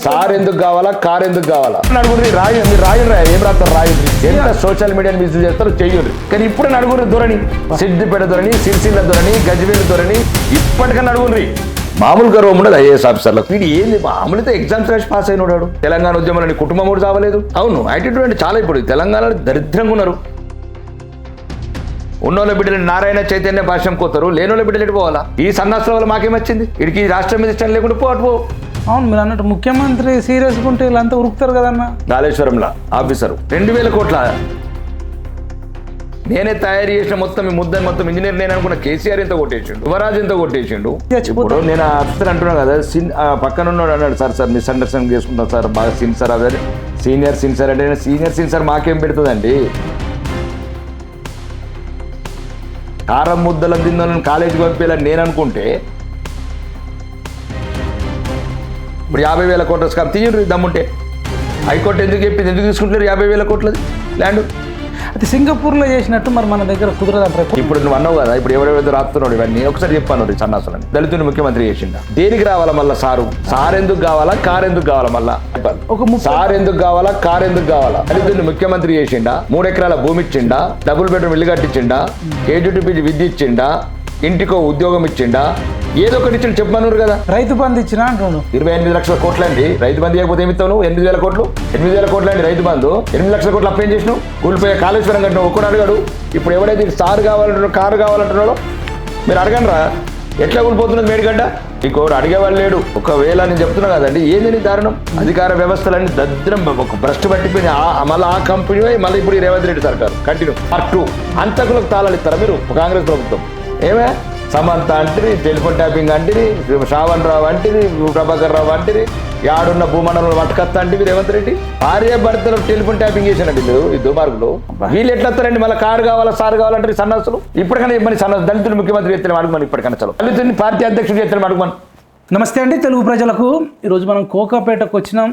Sir ఎందుకు కావాలా, car ఎందుకు కావాలా నడుగురి రాయి, మీరు రాయుడు రా, ఏం రాస్తారు రాయుడు. ఎంత సోషల్ మీడియాని మిస్యూజ్ చేస్తారో చెయ్యుర్రి. కానీ ఇప్పుడు నడుగురి ధోరణి, సిద్దిపేట ధోరణి, సిరిసిల్ల ధోరణి, గజ్వేల్ ధోరణి, ఇప్పటికన్నా నడుగురి. మామూలు గర్వం ఉండదు ఐఏఎస్ ఆఫీసర్లకు. వీడు ఏంది మామూలుతో ఎగ్జామ్స్ రాసి పాస్ అయినోడాడు. తెలంగాణ ఉద్యమంలో కుటుంబం కూడా చావలేదు. అవును యాటిట్యూడ్ అంటే చాలా. ఇప్పుడు తెలంగాణలో దరిద్రంగా ఉన్నారు. ఉన్నోళ్ళ బిడ్డలు నారాయణ చైతన్య భాష్యం కోతారు, లేనోళ్ళ బిడ్డలు ఎడిపోవాలా. ఈ సన్నాసుల వల్ల మాకేమొచ్చింది? వీడికి రాష్ట్రం మీద ఇష్టం లేకుండా పో. అవును మీరు అన్నట్టు ముఖ్యమంత్రి సీరియస్గా ఉంటే వీళ్ళంతా ఉరుకుతారు కదన్న. కాళేశ్వరంలో ఆఫీసరు 2000 కోట్ల నేనే తయారు చేసిన మొత్తం ఈ ముద్దని మొత్తం ఇంజనీర్ నేను అనుకున్న. కేసీఆర్ ఎంత కొట్టేసిండు, యువరాజ్ ఎంత కొట్టేసిండు. ఇప్పుడు నేను ఆఫీసర్ అంటున్నాను కదా, పక్కన ఉన్నాడు అన్నాడు, సార్ మిస్అండర్స్టాండింగ్ చేసుకుంటాను సార్, బాగా సిన్సర్ అదే సీనియర్ సిన్సర్ అంటే సీనియర్ సిన్సర్ మాకేం పెడుతుందండి. కారం ముద్దల దిందని కాలేజీకి పంపేయాలని నేను అనుకుంటే ఇప్పుడు 50,000 కోట్ల స్కామ్ తీయండి దమ్ముంటే. హైకోర్టు ఎందుకు చెప్పింది, ఎందుకు తీసుకుంటారు 50,000 కోట్లది ల్యాండ్? అది సింగపూర్లో చేసినట్టు మరి మన దగ్గర కుదరదంటారు. ఇప్పుడు నువ్వు అన్నావు కదా, ఇప్పుడు ఎవరెవరైతే రాస్తున్నాడు ఇవన్నీ ఒకసారి చెప్పాను. సన్నాసులని దళితుని ముఖ్యమంత్రి చేసిండా? దేనికి రావాలా మళ్ళా సార్ ఎందుకు కావాలా, కార్ ఎందుకు కావాలా? మళ్ళా సార్ ఎందుకు కావాలా, కార్ ఎందుకు కావాలా? దళితుని ముఖ్యమంత్రి చేసిండా? 3 ఎకరాల భూమి ఇచ్చిండా? డబుల్ బెడ్రూమ్ ఇల్లు కట్టించిండా? కేజీటీపీ విద్య ఇచ్చిండా? ఇంటికో ఉద్యోగం ఇచ్చిండా? ఏదో ఒకటి ఇచ్చిండు చెప్పమన్నారు కదా. రైతు బంధు ఇచ్చినా అంటున్నాడు. 28 లక్షల కోట్లు అండి. రైతు బంధు ఇవ్వకపోతే ఏమిస్తావు నువ్వు? 8,000 కోట్లు 8,000 కోట్లు అండి రైతు బంధు. 8 లక్షల కోట్లు అప్పేం చేసినావు? కూలిపోయే కాళేశ్వరం కట్టిన ఒక్కడు అడిగాడు. ఇప్పుడు ఎవరైతే సార్ కావాలంటున్నాడో, కారు కావాలంటున్నాడో మీరు అడగండి రా. ఎట్లా కూలిపోతున్నది మేడిగడ్డ? మీకు అడిగేవాళ్ళు లేడు. ఒకవేళ నేను చెప్తున్నా కదండి, ఏంది నీ దారుణం? అధికార వ్యవస్థలన్నీ దద్రం ఒక భ్రష్టు పట్టిపోయిన మళ్ళీ ఆ కంపెనీ మళ్ళీ ఇప్పుడు రేవంత్ రెడ్డి సర్కారు కంటిన్యూ. పార్ట్ 2 అంతకులకు తాళాలు ఇస్తారా మీరు? కాంగ్రెస్ ప్రభుత్వం ఏమే సమంత అంటిరి, టెలిఫోన్ ట్యాపింగ్ అంటిరి, శ్రావణ్ రావు అంటిరి, ప్రభాకర్ రావు అంటిరి, యాడున్న భూమండలం పట్టుకత్త అంటే రేవంత్ రెడ్డి భార్య భర్తలు టెలిఫోన్ ట్యాపింగ్ చేసినట్టు మీరు ఈ దుమార్గులు. వీళ్ళు ఎట్లా వస్తారండి? మళ్ళీ కారు కావాలా, సార్ కావాలంటే సన్నాసులు. ఇప్పటికైనా ఇవ్వని సన్నాసు దళితులు ముఖ్యమంత్రి చేస్తే అడుగుమని. ఇప్పటికైనా చలో దళితుని పార్టీ అధ్యక్షుడు చేస్తే అడుగుమని. నమస్తే అండి తెలుగు ప్రజలకు. ఈరోజు మనం కోకాపేటకు వచ్చినాం.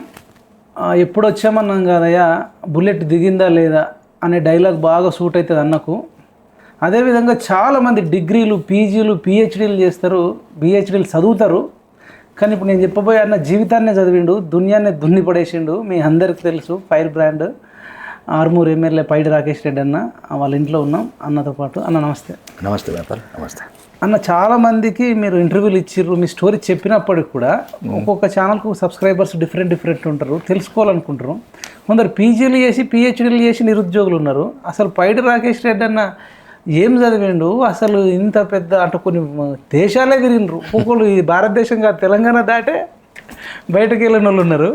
ఎప్పుడు వచ్చామన్నాం కదయ్యా, బుల్లెట్ దిగిందా లేదా అనే డైలాగ్ బాగా సూట్ అవుతుంది అన్నకు. అదేవిధంగా చాలామంది డిగ్రీలు, పీజీలు, పిహెచ్డీలు చేస్తారు, బిహెచ్డీలు చదువుతారు. కానీ ఇప్పుడు నేను చెప్పబోయే అన్న జీవితాన్నే చదివిండు, దునియాన్నే దున్ని పడేసిండు. మీ అందరికి తెలుసు, ఫైర్ బ్రాండ్ ఆర్మూర్ ఎమ్మెల్యే పైడి రాకేష్ రెడ్డి అన్న. వాళ్ళ ఇంట్లో ఉన్నాం అన్నతో పాటు. అన్న నమస్తే. నమస్తే వ్యాపారం. నమస్తే అన్న. చాలామందికి మీరు ఇంటర్వ్యూలు ఇచ్చిర్రు, మీ స్టోరీ చెప్పినప్పటికి కూడా ఒక్కొక్క ఛానల్కు సబ్స్క్రైబర్స్ డిఫరెంట్ ఉంటారు, తెలుసుకోవాలనుకుంటారు. కొందరు పీజీలు చేసి పిహెచ్డీలు చేసి నిరుద్యోగులు ఉన్నారు. అసలు పైడి రాకేష్ రెడ్డి అన్న ఏం చదివిండు? అసలు ఇంత పెద్ద అంటే కొన్ని దేశాలే తిరిగినరు. ఒక్కొక్కరు ఈ భారతదేశం కాదు తెలంగాణ దాటే బయటకు వెళ్ళిన వాళ్ళు ఉన్నారు.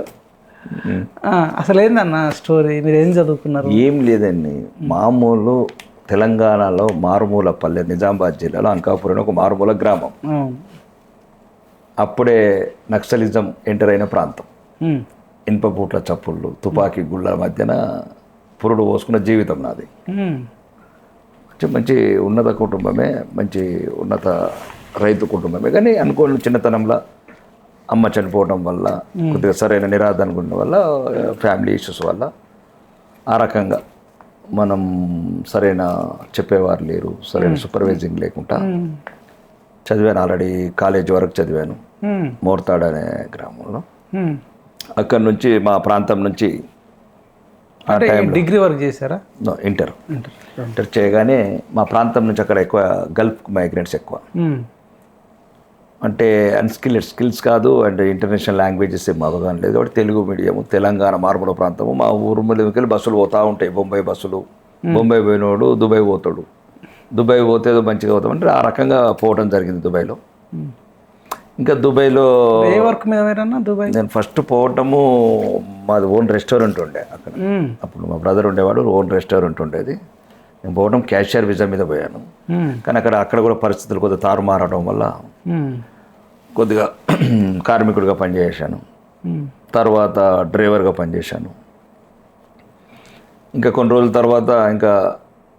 అసలు ఏందన్న స్టోరీ? మీరు ఏం చదువుకున్నారు? ఏం లేదండి, మామూలు తెలంగాణలో మారుమూల పల్లె, నిజామాబాద్ జిల్లాలో అంకాపురం ఒక మారుమూల గ్రామం. అప్పుడే నక్సలిజం ఎంటర్ అయిన ప్రాంతం. ఇనుపపూట్ల చప్పుళ్ళు, తుపాకీ గుళ్ళ మధ్యన పురుడు పోసుకున్న జీవితం నాది. మంచి ఉన్నత కుటుంబమే, మంచి ఉన్నత రైతు కుటుంబమే. కానీ అనుకోని చిన్నతనంలో అమ్మ చనిపోవడం వల్ల, కొద్దిగా సరైన నిరాదరణ ఉండడం వల్ల, ఫ్యామిలీ ఇష్యూస్ వల్ల ఆ రకంగా మనం సరైన చెప్పేవారు లేరు, సరైన సూపర్వైజింగ్ లేకుండా చదివాను. ఆల్రెడీ కాలేజ్ వరకు చదివాను మోర్తాడ్ అనే గ్రామంలో. అక్కడి నుంచి మా ప్రాంతం నుంచి డిగ్రీ వర్క్ చేశారా? ఇంటర్ చేయగానే మా ప్రాంతం నుంచి అక్కడ ఎక్కువ గల్ఫ్ మైగ్రెంట్స్ ఎక్కువ. అంటే స్కిల్స్ కాదు, అండ్ ఇంటర్నేషనల్ లాంగ్వేజెస్ ఏం అవగాహన లేదు. కాబట్టి తెలుగు మీడియము, తెలంగాణ మారుమూల ప్రాంతము. మా ఊరు మీదకి బస్సులు పోతూ ఉంటాయి, బొంబాయి బస్సులు. బొంబాయి పోయినోడు దుబాయ్ పోతాడు, దుబాయ్ పోతే ఏదో మంచిగా పోతామంటే ఆ రకంగా పోవడం జరిగింది దుబాయ్లో. ఇంకా దుబాయ్లో ఏ వర్క్ మీద దుబాయ్ నేను ఫస్ట్ పోవటము, మాది ఓన్ రెస్టారెంట్ ఉండే అక్కడ. అప్పుడు మా బ్రదర్ ఉండేవాడు, ఓన్ రెస్టారెంట్ ఉండేది. నేను పోవడం క్యాషియర్ వీసా మీద పోయాను. కానీ అక్కడ కూడా పరిస్థితులు కొద్దిగా తారుమారడం వల్ల కొద్దిగా కార్మికుడిగా పనిచేశాను. తర్వాత డ్రైవర్గా పనిచేశాను. ఇంకా కొన్ని రోజుల తర్వాత ఇంకా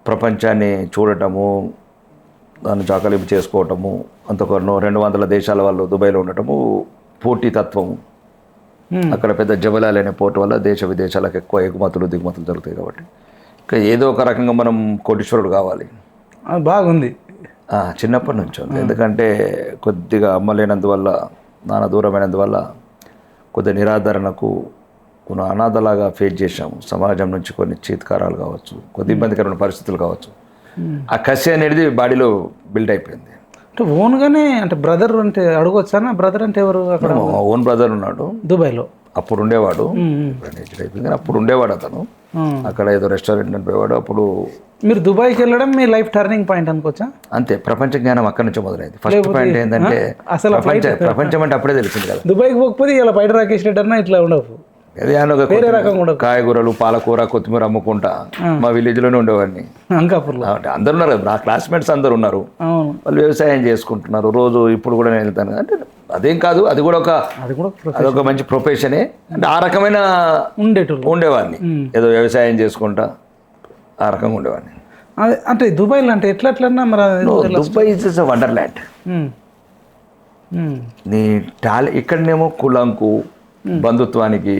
ప్రపంచాన్ని చూడటము, దాన్ని చాకలింపు చేసుకోవటము, అంతకొన్న 200 దేశాల వాళ్ళు దుబాయ్లో ఉండటము, పోటీతత్వము. అక్కడ పెద్ద జబలాలి అనే పోర్టు వల్ల దేశ విదేశాలకు ఎక్కువ ఎగుమతులు దిగుమతులు జరుగుతాయి. కాబట్టి ఇంకా ఏదో ఒక రకంగా మనం కోటీశ్వరుడు కావాలి. బాగుంది చిన్నప్పటి నుంచి. ఎందుకంటే కొద్దిగా అమ్మ లేనందువల్ల, నాన్న దూరమైనందువల్ల కొద్ది నిరాదరణకు కొన్ని అనాథలాగా ఫేస్ చేసాము. సమాజం నుంచి కొన్ని చీత్కారాలు కావచ్చు, కొద్ది ఇబ్బందికరమైన పరిస్థితులు కావచ్చు. ఆ కసి అనేది బాడీలో బిల్డ్ అయిపోయింది. అంటే ఓన్గానే అంటే బ్రదర్ అంటే అడగొచ్చానా? బ్రదర్ అంటే ఎవరు? అక్కడ ఓన్ బ్రదర్ ఉన్నాడు దుబాయ్లో. అప్పుడు ఉండేవాడు, అయిపోయింది కానీ అప్పుడు ఉండేవాడు అతను. అక్కడ ఏదో రెస్టారెంట్ అని పోయేవాడు. అప్పుడు మీరు దుబాయ్కి వెళ్ళడం మీ లైఫ్ టర్నింగ్ పాయింట్ అనుకోవచ్చా? అంతే, ప్రపంచ జ్ఞానం అక్కడి నుంచి మొదలైంది. ఫస్ట్ పాయింట్ ఏంటంటే అసలు ప్రపంచం అంటే అప్పుడే తెలిసింది కదా. దుబాయ్కి పోకపోతే ఇలా బయట రాకేష్ రెడ్డి అన్న ఇట్లా ఉండవు. వేరే రకంగా కాయగూరలు, పాలకూర, కొత్తిమీర అమ్ముకుంటా మా విలేజ్లోనే ఉండేవాడిని. అంకాపూర్లో అందరు ఉన్నారు కదా, నా క్లాస్మేట్స్ అందరు ఉన్నారు. వాళ్ళు వ్యవసాయం చేసుకుంటున్నారు రోజు. ఇప్పుడు కూడా నేను వెళ్తాను అంటే అదేం కాదు, అది కూడా అదొక మంచి ప్రొఫెషనే. అంటే ఆ రకమైన ఉండేవాడిని, ఏదో వ్యవసాయం చేసుకుంటా ఆ రకంగా ఉండేవాడిని. అంటే దుబాయ్లో అంటే ఎట్లన్నా మరి దుబాయ్ ఇస్ ఎ వండర్ల్యాండ్. నీ ఇక్కడనేమో కులంకు, బంధుత్వానికి,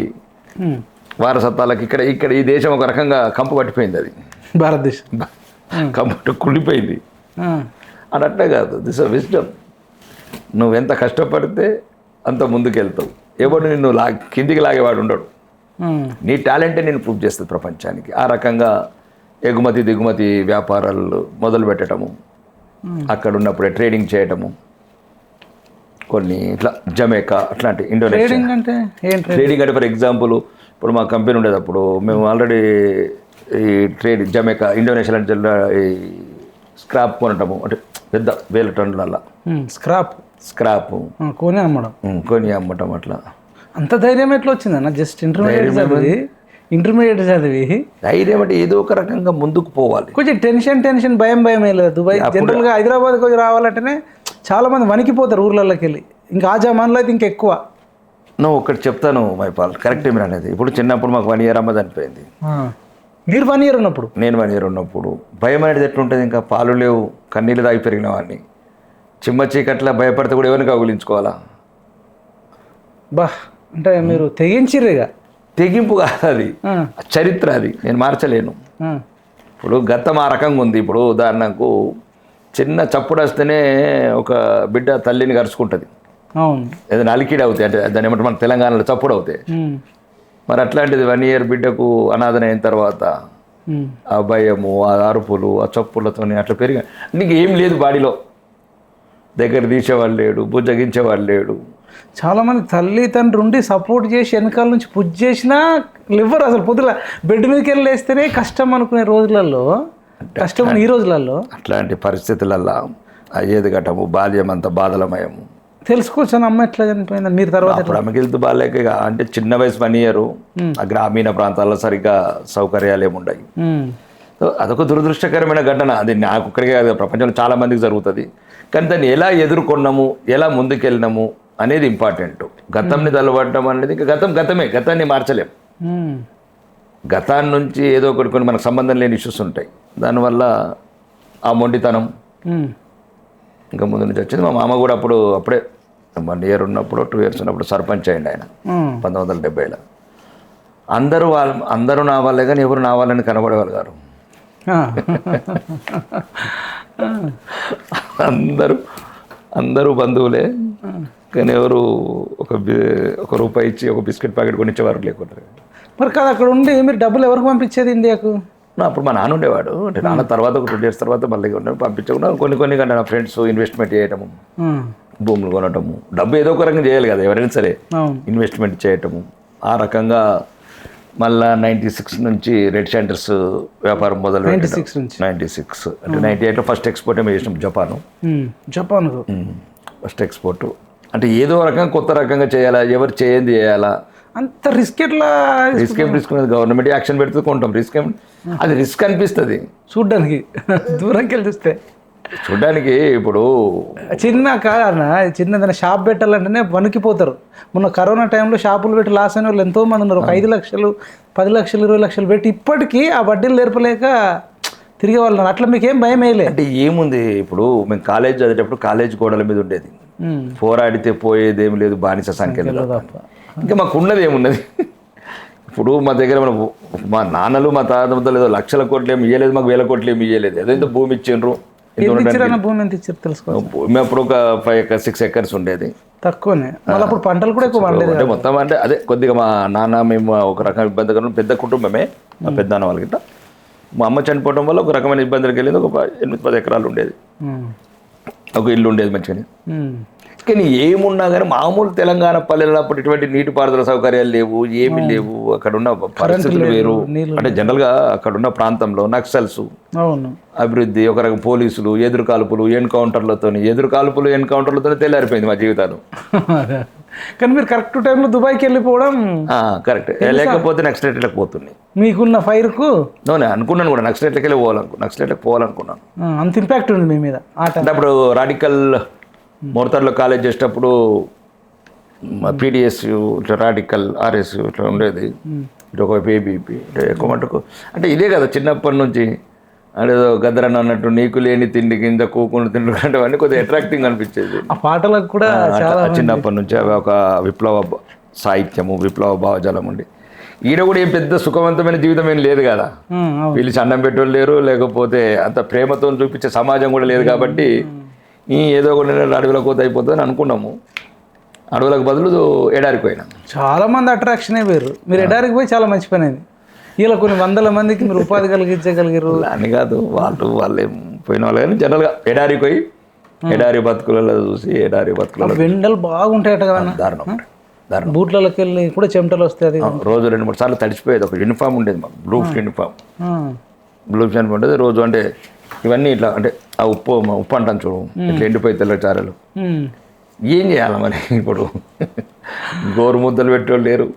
వారసత్వాలకు ఇక్కడ ఈ దేశం ఒక రకంగా కంపు పట్టిపోయింది. అది భారతదేశం కంపు కుళ్ళిపోయింది. అని అట్లా కాదు, దిస్ విజ్డమ్. నువ్వెంత కష్టపడితే అంత ముందుకెళ్తావు. ఎవడు నిన్ను కిందికి లాగేవాడు ఉండడు. నీ టాలెంటే నేను ప్రూవ్ చేస్తుంది ప్రపంచానికి. ఆ రకంగా ఎగుమతి దిగుమతి వ్యాపారాలు మొదలు పెట్టడము, అక్కడ ఉన్నప్పుడే ట్రేడింగ్ చేయటము, కొన్ని ఇట్లా జమైకా అట్లాంటి ఇండోనేషియా. ట్రేడింగ్ అంటే ఫర్ ఎగ్జాంపుల్ ఇప్పుడు మా కంపెనీ ఉండేటప్పుడు మేము ఆల్రెడీ ఈ ట్రేడ్ జమైకా, ఇండోనేషియా ఈ స్క్రాప్ కొనటము, అంటే పెద్ద 1000 టన్నుల స్క్రాప్ కొని అమ్మటం. అట్లా అంత ధైర్యం ఎట్లా వచ్చిందన్న? జస్ట్ ఇంటర్మీడియట్ చదివి ధైర్యం అంటే ఏదో ఒక రకంగా ముందుకు పోవాలి. కొంచెం టెన్షన్ భయం లేదు. దుబాయ్ జనరల్గా హైదరాబాద్కి వచ్చి రావాలంటేనే చాలా మంది వణికిపోతారు ఊర్లలోకి వెళ్ళి. ఇంకా ఆ జమాన్లో అయితే ఇంకా ఎక్కువ. నువ్వు ఒకటి చెప్తాను మైపాల్, కరెక్ట్ మీరు అనేది. ఇప్పుడు చిన్నప్పుడు మాకు 1 year అమ్మ చనిపోయింది. మీరు 1 year ఉన్నప్పుడు? నేను 1 year ఉన్నప్పుడు భయం అనేది ఎట్లుంటుంది? ఇంకా పాలు లేవు, కన్నీళ్ళు తాగి పెరిగిన వాడిని. చిమ్మ చీకట్లా భయపడితే కూడా ఎవరిని కౌగులించుకోవాలా? అంటే మీరు తెగించిరేగా? తెగింపు కాదు, అది చరిత్ర. అది నేను మార్చలేను. ఇప్పుడు గతం ఆ రకంగా ఉంది. ఇప్పుడు ఉదాహరణకు చిన్న చప్పుడు వస్తేనే ఒక బిడ్డ తల్లిని కరుచుకుంటుంది. ఏదైనా అలికిడి అవుతాయి, అంటే దాని ఏమంటే మన తెలంగాణలో చప్పుడు అవుతాయి. మరి అట్లాంటిది 1 year బిడ్డకు అనాథన అయిన తర్వాత ఆ భయము, ఆ అరుపులు, ఆ చప్పులతో అట్లా పెరిగా. నీకు ఏం లేదు బాడీలో, దగ్గర తీసేవాళ్ళు లేడు, బుజ్జగించేవాళ్ళు లేడు. చాలామంది తల్లి తండ్రి ఉండి సపోర్ట్ చేసి వెనకాల నుంచి పుజ్ చేసినా లివ్వరు. అసలు పొద్దున బెడ్ మీదకి వెళ్ళి వేస్తేనే కష్టం అనుకునే రోజులలో, కష్టం ఈ రోజులలో. అట్లాంటి పరిస్థితులల్లో అయ్యేది ఘటము, బాల్యం అంతా బాధలమయము. తెలుసుకోవచ్చు అని అమ్మ ఎట్లా చనిపోయిందని మీరు తర్వాత? అప్పుడు అమ్మకి వెళ్తూ బాగాలేక, అంటే చిన్న వయసు 1 year, ఆ గ్రామీణ ప్రాంతాల్లో సరిగ్గా సౌకర్యాలు ఏముండవు. అదొక దురదృష్టకరమైన ఘటన. అది నాకు ఒక్కడికే కాదు, ప్రపంచంలో చాలా మందికి జరుగుతుంది. కానీ దాన్ని ఎలా ఎదుర్కొన్నాము, ఎలా ముందుకెళ్ళినాము అనేది ఇంపార్టెంట్. గతంని తలబడటం అనేది ఇంకా గతమే, గతాన్ని మార్చలేం. గతాన్ని నుంచి ఏదో ఒకటి కొన్ని మనకు సంబంధం లేని ఇష్యూస్ ఉంటాయి. దానివల్ల ఆ మొండితనం ఇంకా ముందు నుంచి వచ్చింది. మా మామ కూడా అప్పుడే 1 year ఉన్నప్పుడు, 2 years ఉన్నప్పుడు సర్పంచ్ అయ్యింది ఆయన 1970లో. అందరూ నా వాళ్ళే, కానీ ఎవరు నా వాళ్ళని కనబడేవాళ్ళు కాదు. అందరూ బంధువులే, కానీ ఎవరు ఒక రూపాయి ఇచ్చి ఒక బిస్కెట్ ప్యాకెట్ కొనిచ్చేవారు లేకుండా. మరి కాదు, అక్కడ ఉండి మీరు డబ్బులు ఎవరికి పంపించేది ఇండియాకు? అప్పుడు మా నాన్న ఉండేవాడు. అంటే నాన్న తర్వాత ఒక 2 years తర్వాత మళ్ళీ పంపించకుండా కొన్ని కంటే నా ఫ్రెండ్స్ ఇన్వెస్ట్మెంట్ చేయటము, భూములు కొనటము, డబ్బు ఏదో ఒక రకంగా చేయాలి కదా ఎవరైనా సరే, ఇన్వెస్ట్మెంట్ చేయటము. ఆ రకంగా మళ్ళీ 96 నుంచి రెడ్ శాండర్స్ వ్యాపారం మొదలు 96 అంటే 98లో ఫస్ట్ ఎక్స్పోర్ట్ ఏమో చేసినాం జపాన్ ఫస్ట్ ఎక్స్పోర్ట్. అంటే ఏదో రకంగా కొత్త రకంగా చేయాలా, ఎవరు చేయండి చేయాలా, అంత రిస్క్ ఎట్లా? రిస్క్ ఉన్నది, గవర్నమెంట్ యాక్షన్ పెడితే కొంటాం. అది రిస్క్ అనిపిస్తుంది చూడ్డానికి, దూరంకి వెళ్ళి చూస్తే చూడ్డానికి. ఇప్పుడు చిన్నదైనా షాప్ పెట్టాలంటేనే వణికిపోతారు. మొన్న కరోనా టైంలో షాపులు పెట్టి లాస్ అయిన వాళ్ళు ఎంతో మంది ఉన్నారు. 5 లక్షలు, 10 లక్షలు, 20 లక్షలు పెట్టి ఇప్పటికీ ఆ వడ్డీలు నేర్పలేక తిరిగే వాళ్ళు. అట్లా మీకు ఏం భయం వేయలేదు? అంటే ఏముంది, ఇప్పుడు మేము కాలేజ్ చదివేటప్పుడు కాలేజ్ గోడల మీద ఉండేది, పోరాడితే పోయేది ఏమి లేదు, బానిస సంఖ్యలో తప్ప ఇంకా మాకు ఉన్నది ఏమున్నది. ఇప్పుడు మా దగ్గర మా నాన్నలు మా తాతలు ఏదో లక్షల కోట్లు ఏమి ఇయ్యలేదు, మాకు 1000 కోట్లు ఏమి ఇయ్యలేదు. ఏదైతే భూమి ఇచ్చిండ్రు, ఎంత ఇచ్చారన్న భూమి ఎంత ఇచ్చారు తెలుసుకోవాలి. భూమి అప్పుడు ఒక 5-6 acres ఉండేది, తక్కువనే. మళ్ళీ అప్పుడు పంటలు కూడా ఎక్కువ పండలేదు. అంటే మొత్తం అంటే అదే కొద్దిగా మా నాన్న మేము ఒక రకం ఇబ్బందికరం, పెద్ద కుటుంబమే మా పెద్దనాన్న వాళ్ళకి. ఇట్లా మా అమ్మ చనిపోవడం వల్ల ఒక రకమైన ఇబ్బందులకు వెళ్ళింది. ఒక 8-10 ఎకరాలు ఉండేది, ఒక ఇల్లు ఉండేది మంచిగా. కానీ ఏమున్నా కానీ మామూలు తెలంగాణ పల్లెల్లో అప్పుడు ఇటువంటి నీటిపారుదల సౌకర్యాలు లేవు, ఏమీ లేవు. అక్కడ ఉన్న పరిస్థితులు వేరు. అంటే జనరల్గా అక్కడ ఉన్న ప్రాంతంలో నక్సల్స్ అభివృద్ధి, ఒక రకం పోలీసులు, ఎదురు కాల్పులు, ఎన్కౌంటర్లతో తెల్లారిపోయింది మా జీవితాలు. కానీ మీరు కరెక్ట్ టైంలో దుబాయ్కి వెళ్ళిపోవడం కరెక్ట్. లేకపోతే నక్సలైట్లకు పోతున్నాయి. మీకున్న ఫైర్కు అనుకున్నాను కూడా నక్సలైట్లకి నక్సలైట్లకు పోవాలనుకున్నాను. అంత ఇంపాక్ట్ ఉంది మీ మీద. అంటే అప్పుడు రాడికల్ మోర్తార్లో కాలేజ్ చేసేటప్పుడు పీడిఎస్ ఇట్లా రాడికల్ ఆర్ఎస్ ఇట్లా ఉండేది. ఇటు ఒకవైపు ఏబీపీ ఎక్కువ మటుకు. అంటే ఇదే కదా చిన్నప్పటి నుంచి అంటే గద్దరన్న అన్నట్టు నీకు లేని తిండి కింద కూకుండా తిండి అంటే అన్నీ కొద్దిగా అట్రాక్టింగ్ అనిపించేది. ఆ పాటలకు కూడా చిన్నప్పటి నుంచి అవి ఒక విప్లవ సాహిత్యము, విప్లవ భావజాలం ఉండి. ఈయన కూడా ఏం పెద్ద సుఖవంతమైన జీవితం ఏం లేదు కదా, పిలిచి అన్నం పెట్టేవాళ్ళు లేరు, లేకపోతే అంత ప్రేమతో చూపించే సమాజం కూడా లేదు. కాబట్టి ఏదో ఒకటి అడవిలోకి పోతే అయిపోతుందని అనుకున్నాము. అడవులకు బదులు ఎడారికి పోయినా. చాలా మంది అట్రాక్షనే వేరు. మీరు ఎడారికి పోయి చాలా మంచి పని అయింది. ఇలా కొన్ని వందల మందికి మీరు ఉపాధి కలిగించగలిగారు అని కాదు, వాళ్ళే పోయిన వాళ్ళు. కానీ జనరల్గా ఎడారికి పోయి ఎడారి బతుకులలో చూసి ఎడారి బతుకులలో ఎండలు బాగుంటాయట కదా, దారుణం. బూట్లకి వెళ్ళి కూడా చెమటలు వస్తాయి. రోజు 2-3 సార్లు తడిచిపోయేది. ఒక యూనిఫామ్ ఉండేది మాకు, బ్లూ యూనిఫామ్ ఉండేది రోజు. అంటే ఇవన్నీ ఇట్లా అంటే ఆ ఉప్పు అంటాను చూడు, ఇట్లా ఎండిపోయి తెల్లచారలు. ఏం చేయాలి మరి ఇప్పుడు? గోరు ముద్దలు పెట్టేవాళ్ళు లేరు.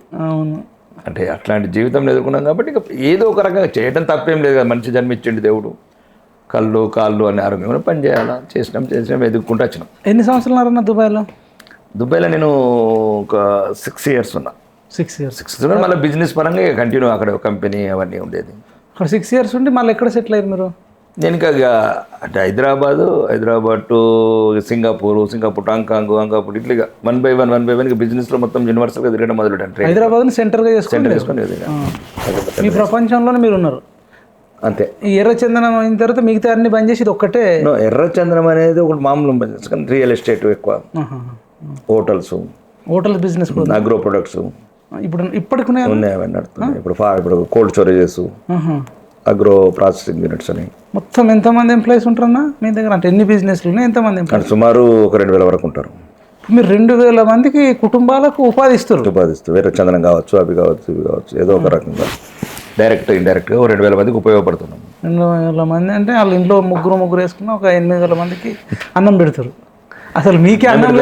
అంటే అట్లాంటి జీవితం ఎదుర్కొన్నాం కాబట్టి ఇక ఏదో ఒక రకంగా చేయడం తప్పేం లేదు కదా. మనిషి జన్మించండి దేవుడు, కళ్ళు కాళ్ళు అని ఆరోగ్యంగా పని చేయాలా. చేసినాం ఎదుర్కొంటూ వచ్చినాం. ఎన్ని సంవత్సరాలు ఉన్నారన్న దుబాయ్లో? దుబాయ్లో నేను ఒక 6 years ఉన్నా. 6 years మళ్ళీ బిజినెస్ పరంగా కంటిన్యూ అక్కడ కంపెనీ అవన్నీ ఉండేది. అక్కడ 6 years ఉండి మళ్ళీ ఎక్కడ సెటిల్ అయ్యారు మీరు? నేను ఇంకా అంటే Hyderabad to Singapore to Hong Kong ఇట్లా 1 by 1 బిజినెస్లో మొత్తం యూనివర్సల్గా తిరగడం మొదలుపెట్టాను. హైదరాబాద్ని సెంటర్గా చేసుకొని మీ ప్రపంచంలోనే మీరు ఉన్నారు అంతే. ఈ ఎర్రచందనం అయిన తర్వాత మిగతా అన్ని బంద్ చేసి ఇది ఒక్కటే. ఎర్రచందనం అనేది ఒకటి మామూలు బిజినెస్, కానీ రియల్ ఎస్టేట్ ఎక్కువ, హోటల్ బిజినెస్, అగ్రో ప్రొడక్ట్స్ ఇప్పటికి ఉన్నాయి నడుతున్నాయి. ఇప్పుడు cold storages, agro processing units అని. మొత్తం ఎంతమంది ఎంప్లాయీస్ ఉంటారన్నా మీ దగ్గర? అంటే ఎన్ని బిజినెస్లు ఉన్నాయి, ఎంతమంది ఎంప్లాయీస్? సుమారు ఒక 2,000 వరకు ఉంటారు. మీరు 2,000 మందికి కుటుంబాలకు ఉపాధి ఇస్తారు. వేరే చందనం కావచ్చు, అవి కావచ్చు, ఇవి కావచ్చు, ఏదో ఒక రకంగా డైరెక్ట్ ఇండైరెక్ట్గా 2,000 మందికి ఉపయోగపడుతున్నాం. 2,000 మంది అంటే వాళ్ళ ఇంట్లో ముగ్గురు వేసుకున్న ఒక 8,000 మందికి అన్నం పెడతారు. అసలు మీకే అన్నం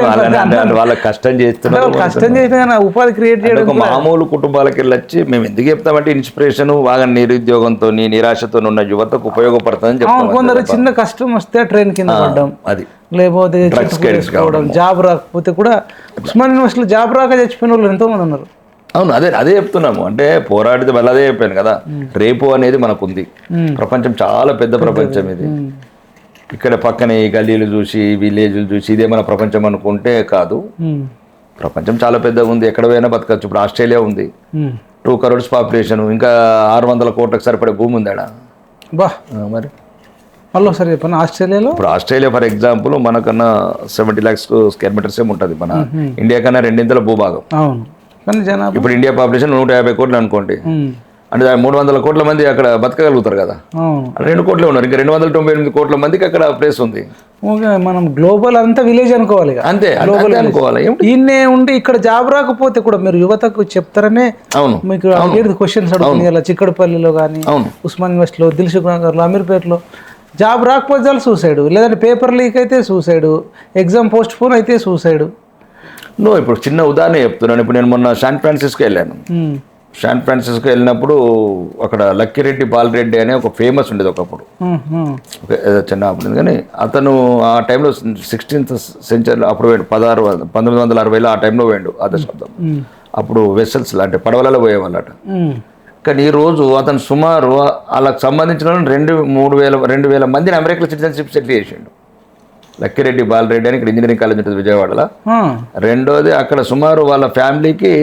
వాళ్ళకి కష్టం చేస్తున్నారు. కష్టం చేస్తే ఉపాధి క్రియేట్ చేయడం. మామూలు కుటుంబాలకి వెళ్ళొచ్చి మేము ఎందుకు చెప్తామంటే ఇన్స్పిరేషన్ బాగా నిరుద్యోగంతో నిరాశతో ఉన్న యువతకు ఉపయోగపడుతుందని చెప్తాం. కొందరు చిన్న కష్టం వస్తే ట్రైన్ కింద పడ్డం, అది లేకపోతే జాబ్ రాకపోతే కూడా ఉస్మాన్ యూనివర్సిటీలో జాబ్ రాక చచ్చిపోయిన వాళ్ళు ఎంతో మంది ఉన్నారు. అవును, అదే చెప్తున్నాము. అంటే పోరాడితే మళ్ళీ అదే చెప్పాను కదా, రేపు అనేది మనకుంది. ప్రపంచం చాలా పెద్ద ప్రపంచం ఇది. ఇక్కడ పక్కనే ఈ గల్లీలు చూసి విలేజ్లు చూసి ఇదే మన ప్రపంచం అనుకుంటే కాదు. ప్రపంచం చాలా పెద్దగా ఉంది, ఎక్కడ పోయినా బతకచ్చు. ఇప్పుడు ఆస్ట్రేలియా ఉంది, 2 crores పాపులేషన్, ఇంకా 600 కోట్లకు సరిపడే భూమి ఉంది ఆడ. మరి మళ్ళీ ఒకసారి చెప్పండి. ఆస్ట్రేలియాలో ఇప్పుడు ఆస్ట్రేలియా ఫర్ ఎగ్జాంపుల్ మనకన్నా 70 lakhs square meters ఉంటుంది. మన ఇండియా కన్నా 2 భూభాగం. అవును, కానీ జనాభా ఇప్పుడు ఇండియా పాపులేషన్ 150 కోట్లు అనుకోండి. అంటే 300 కోట్ల మంది అక్కడ బతకగలుగుతారు కదా. 2 కోట్లే ఉన్నారు, ఇంకా 298 కోట్ల మందికి అక్కడ ప్లేస్ ఉంది. మనం గ్లోబల్ అంతా విలేజ్ అనుకోవాలి. అంతే అనుకోవాలి. ఈయనే ఉండి ఇక్కడ జాబ్ రాకపోతే కూడా మీరు యువతకు చెప్తారనే మీకు క్వశ్చన్స్ అడుగుతుంది కదా. చిక్కడపల్లిలో కానీ, ఉస్మాన్ యూనివర్సిటీలో, దిల్సుఖ్ నగర్లో, అమీర్పేటలో జాబ్ రాకపోతే చాలు సూసైడ్, లేదంటే పేపర్ లీక్ అయితే సూసైడ్, ఎగ్జామ్ పోస్ట్ పోన్ అయితే సూసైడ్. ఇప్పుడు చిన్న ఉదాహరణ చెప్తున్నాను. ఇప్పుడు నేను మొన్న శాన్ ఫ్రాన్సిస్కో వెళ్ళాను. శాన్ ఫ్రాన్సిస్కో వెళ్ళినప్పుడు అక్కడ లక్కిరెడ్డి బాలరెడ్డి అనే ఒక ఫేమస్ ఉండేది ఒకప్పుడు, చిన్న అప్పుడు. కానీ అతను ఆ టైంలో 16th century అప్పుడు పోయాడు. 1960లో ఆ టైంలో పోయాడు. ఆ దశాబ్దం అప్పుడు వెసల్స్ అంటే పడవలలో పోయేవాళ్ళట. కానీ ఈరోజు అతను సుమారు వాళ్ళకి సంబంధించిన 2,000 మందిని అమెరికా సిటిజన్షిప్ సెటిల్ చేసిండు. లక్కిరెడ్డి బాలరెడ్డి అని ఇక్కడ ఇంజనీరింగ్ కాలేజ్ ఉంటుంది విజయవాడలో. రెండోది అక్కడ సుమారు వాళ్ళ ఫ్యామిలీకి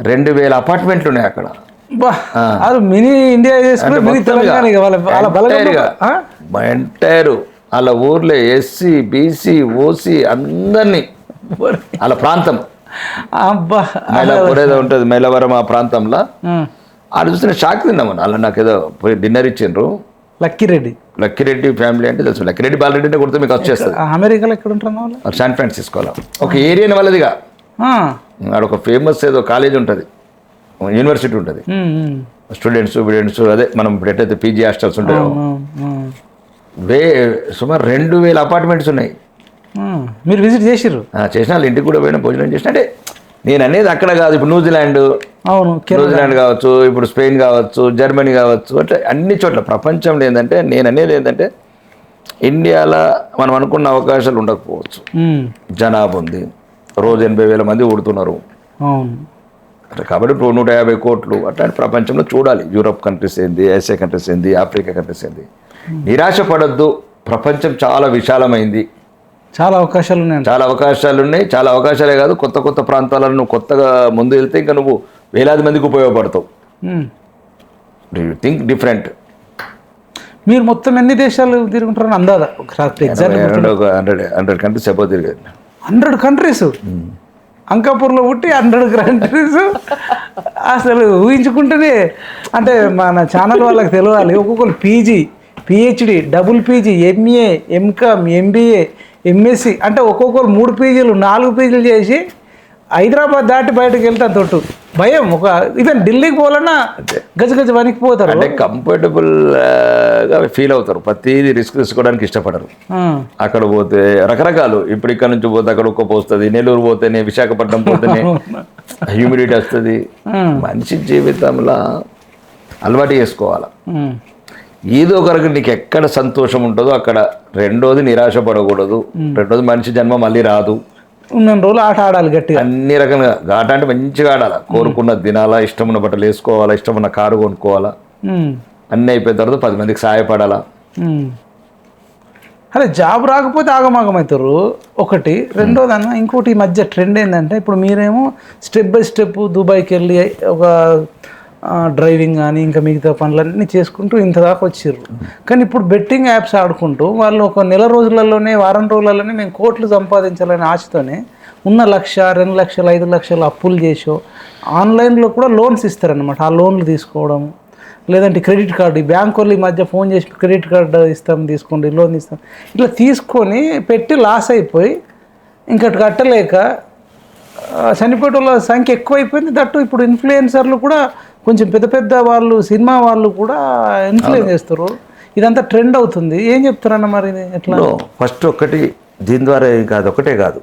2,000 అపార్ట్మెంట్లు ఉన్నాయి అక్కడ. మినీ ఇండియా ఎంటైర్ వాళ్ళ ఊర్లో ఎస్సీ బీసీ ఓసీ అందరినీ వాళ్ళ ప్రాంతం అబ్బా మైలాపూర్ ఏదో ఉంటుంది మైలవరం ఆ ప్రాంతంలో ఆడ చూస్తే షాక్ తిన్నామని అలా నాకు ఏదో పోయి డిన్నర్ ఇచ్చిండ్రు. లక్కిరెడ్డి ఫ్యామిలీ అంటే తెలుసు. లక్కిరెడ్డి బాలరెడ్డి అంటే కొడితే మీకు వచ్చేస్తుంది. అమెరికాలో ఎక్కడ ఉంటారు వాళ్ళు? శాన్ ఫ్రాన్సిస్కోలో ఒక ఏరియా వాళ్ళదిగా. ఆడ ఒక ఫేమస్ ఏదో కాలేజ్ ఉంటుంది, యూనివర్సిటీ ఉంటుంది. స్టూడెంట్స్ అదే మనం ఇప్పుడు ఎట్టయితే పీజీ హాస్టల్స్ ఉంటాయో సుమారు 2000 అపార్ట్మెంట్స్ ఉన్నాయి. మీరు విజిట్ చేసిర్రు? చేసిన వాళ్ళ ఇంటికి కూడా పోయిన భోజనం చేసిన. అంటే నేను అనేది అక్కడ కాదు, ఇప్పుడు న్యూజిలాండ్ కావచ్చు, ఇప్పుడు స్పెయిన్ కావచ్చు, జర్మనీ కావచ్చు, అట్లా అన్ని చోట్ల ప్రపంచంలో ఏంటంటే నేను అనేది ఏంటంటే ఇండియాలో మనం అనుకున్న అవకాశాలు ఉండకపోవచ్చు. జనాభా ఉంది, రోజు 80,000 మంది ఊడుతున్నారు. కాబట్టి 150 కోట్లు అట్లాంటి ప్రపంచంలో చూడాలి. యూరోప్ కంట్రీస్ ఏంది, ఏషియా కంట్రీస్ ఏంది, ఆఫ్రికా కంట్రీస్ ఏంది. నిరాశ పడద్దు, ప్రపంచం చాలా విశాలమైంది, చాలా అవకాశాలు ఉన్నాయి. చాలా అవకాశాలే కాదు, కొత్త కొత్త ప్రాంతాలను నువ్వు కొత్తగా ముందు వెళ్తే ఇంకా నువ్వు వేలాది మందికి ఉపయోగపడతావు. Do you think different? మీరు మొత్తం ఎన్ని దేశాలు తిరుగుంటారని అందాదా? 100 కంట్రీస్ ఎప్పుడు తిరిగారు. 100 కంట్రీస్? అంకాపూర్లో పుట్టి 100 కంట్రీస్ అసలు ఊహించుకుంటేనే అంటే మన ఛానల్ వాళ్ళకి తెలియాలి. ఒక్కొక్కరు PG, PhD, double PG, MA, MCom, MBA, MSc అంటే ఒక్కొక్కరు 3 పీజీలు 4 పీజీలు చేసి హైదరాబాద్ దాటి బయటకు వెళ్తే తొట్టు భయం. ఒక ఈవెన్ ఢిల్లీకి పోవాలన్నా గజ వణికిపోతారు. అంటే కంఫర్టబుల్గా ఫీల్ అవుతారు, ప్రతిదీ రిస్క్ తీసుకోవడానికి ఇష్టపడరు. అక్కడ పోతే రకరకాలు, ఇప్పుడు ఇక్కడ నుంచి పోతే అక్కడ ఉక్క పోస్తుంది, నెల్లూరు పోతేనే, విశాఖపట్నం పోతేనే హ్యూమిడిటీ వస్తుంది. మనిషి జీవితంలో అలవాటు చేసుకోవాలి. ఏదో ఒకరికి నీకు ఎక్కడ సంతోషం ఉంటుందో అక్కడ. రెండోది నిరాశ పడకూడదు. రెండోది మనిషి జన్మ మళ్ళీ రాదు. ఉన్న రోజులు ఆట ఆడాలి గట్టిగా, అన్ని రకంగా. ఆట అంటే మంచిగా ఆడాలి, కోరుకున్న తినాలా, ఇష్టమున్న బట్టలు వేసుకోవాలా, ఇష్టమున్న కారు కొనుక్కోవాలా, అన్నీ అయిపోయిన తర్వాత 10 మందికి సహాయపడాలా. అదే జాబ్ రాకపోతే ఆగమాగమవుతారు ఒకటి. రెండోది అన్న ఇంకోటి ఈ మధ్య ట్రెండ్ ఏంటంటే ఇప్పుడు మీరేమో స్టెప్ బై స్టెప్ దుబాయ్కి వెళ్ళి ఒక డ్రైవింగ్ కానీ ఇంకా మిగతా పనులన్నీ చేసుకుంటూ ఇంత దాకా వచ్చారు. కానీ ఇప్పుడు బెట్టింగ్ యాప్స్ ఆడుకుంటూ వాళ్ళు ఒక నెల రోజులలోనే, వారం రోజులలోనే మేము కోట్లు సంపాదించాలనే ఆశతోనే ఉన్న 1,00,000, 2 లక్షలు, 5 లక్షలు అప్పులు చేసో ఆన్లైన్లో కూడా లోన్స్ ఇస్తారనమాట. ఆ లోన్లు తీసుకోవడం, లేదంటే క్రెడిట్ కార్డు, ఈ బ్యాంక్ వాళ్ళు ఈ మధ్య ఫోన్ చేసి క్రెడిట్ కార్డు ఇస్తాం, తీసుకోండి, లోన్ ఇస్తాం, ఇట్లా తీసుకొని పెట్టి లాస్ అయిపోయి ఇంకటి కట్టలేక చనిపోయే వాళ్ళ సంఖ్య ఎక్కువైపోయింది. దట్టు ఇప్పుడు ఇన్ఫ్లుయెన్సర్లు కూడా కొంచెం పెద్ద పెద్ద వాళ్ళు, సినిమా వాళ్ళు కూడా ఇన్ఫ్లుయెన్స్ చేస్తారు. ఇదంతా ట్రెండ్ అవుతుంది. ఏం చెప్తారన్న మరి ఎట్లా? ఫస్ట్ ఒకటి దీని ద్వారా కాదు, ఒకటే కాదు,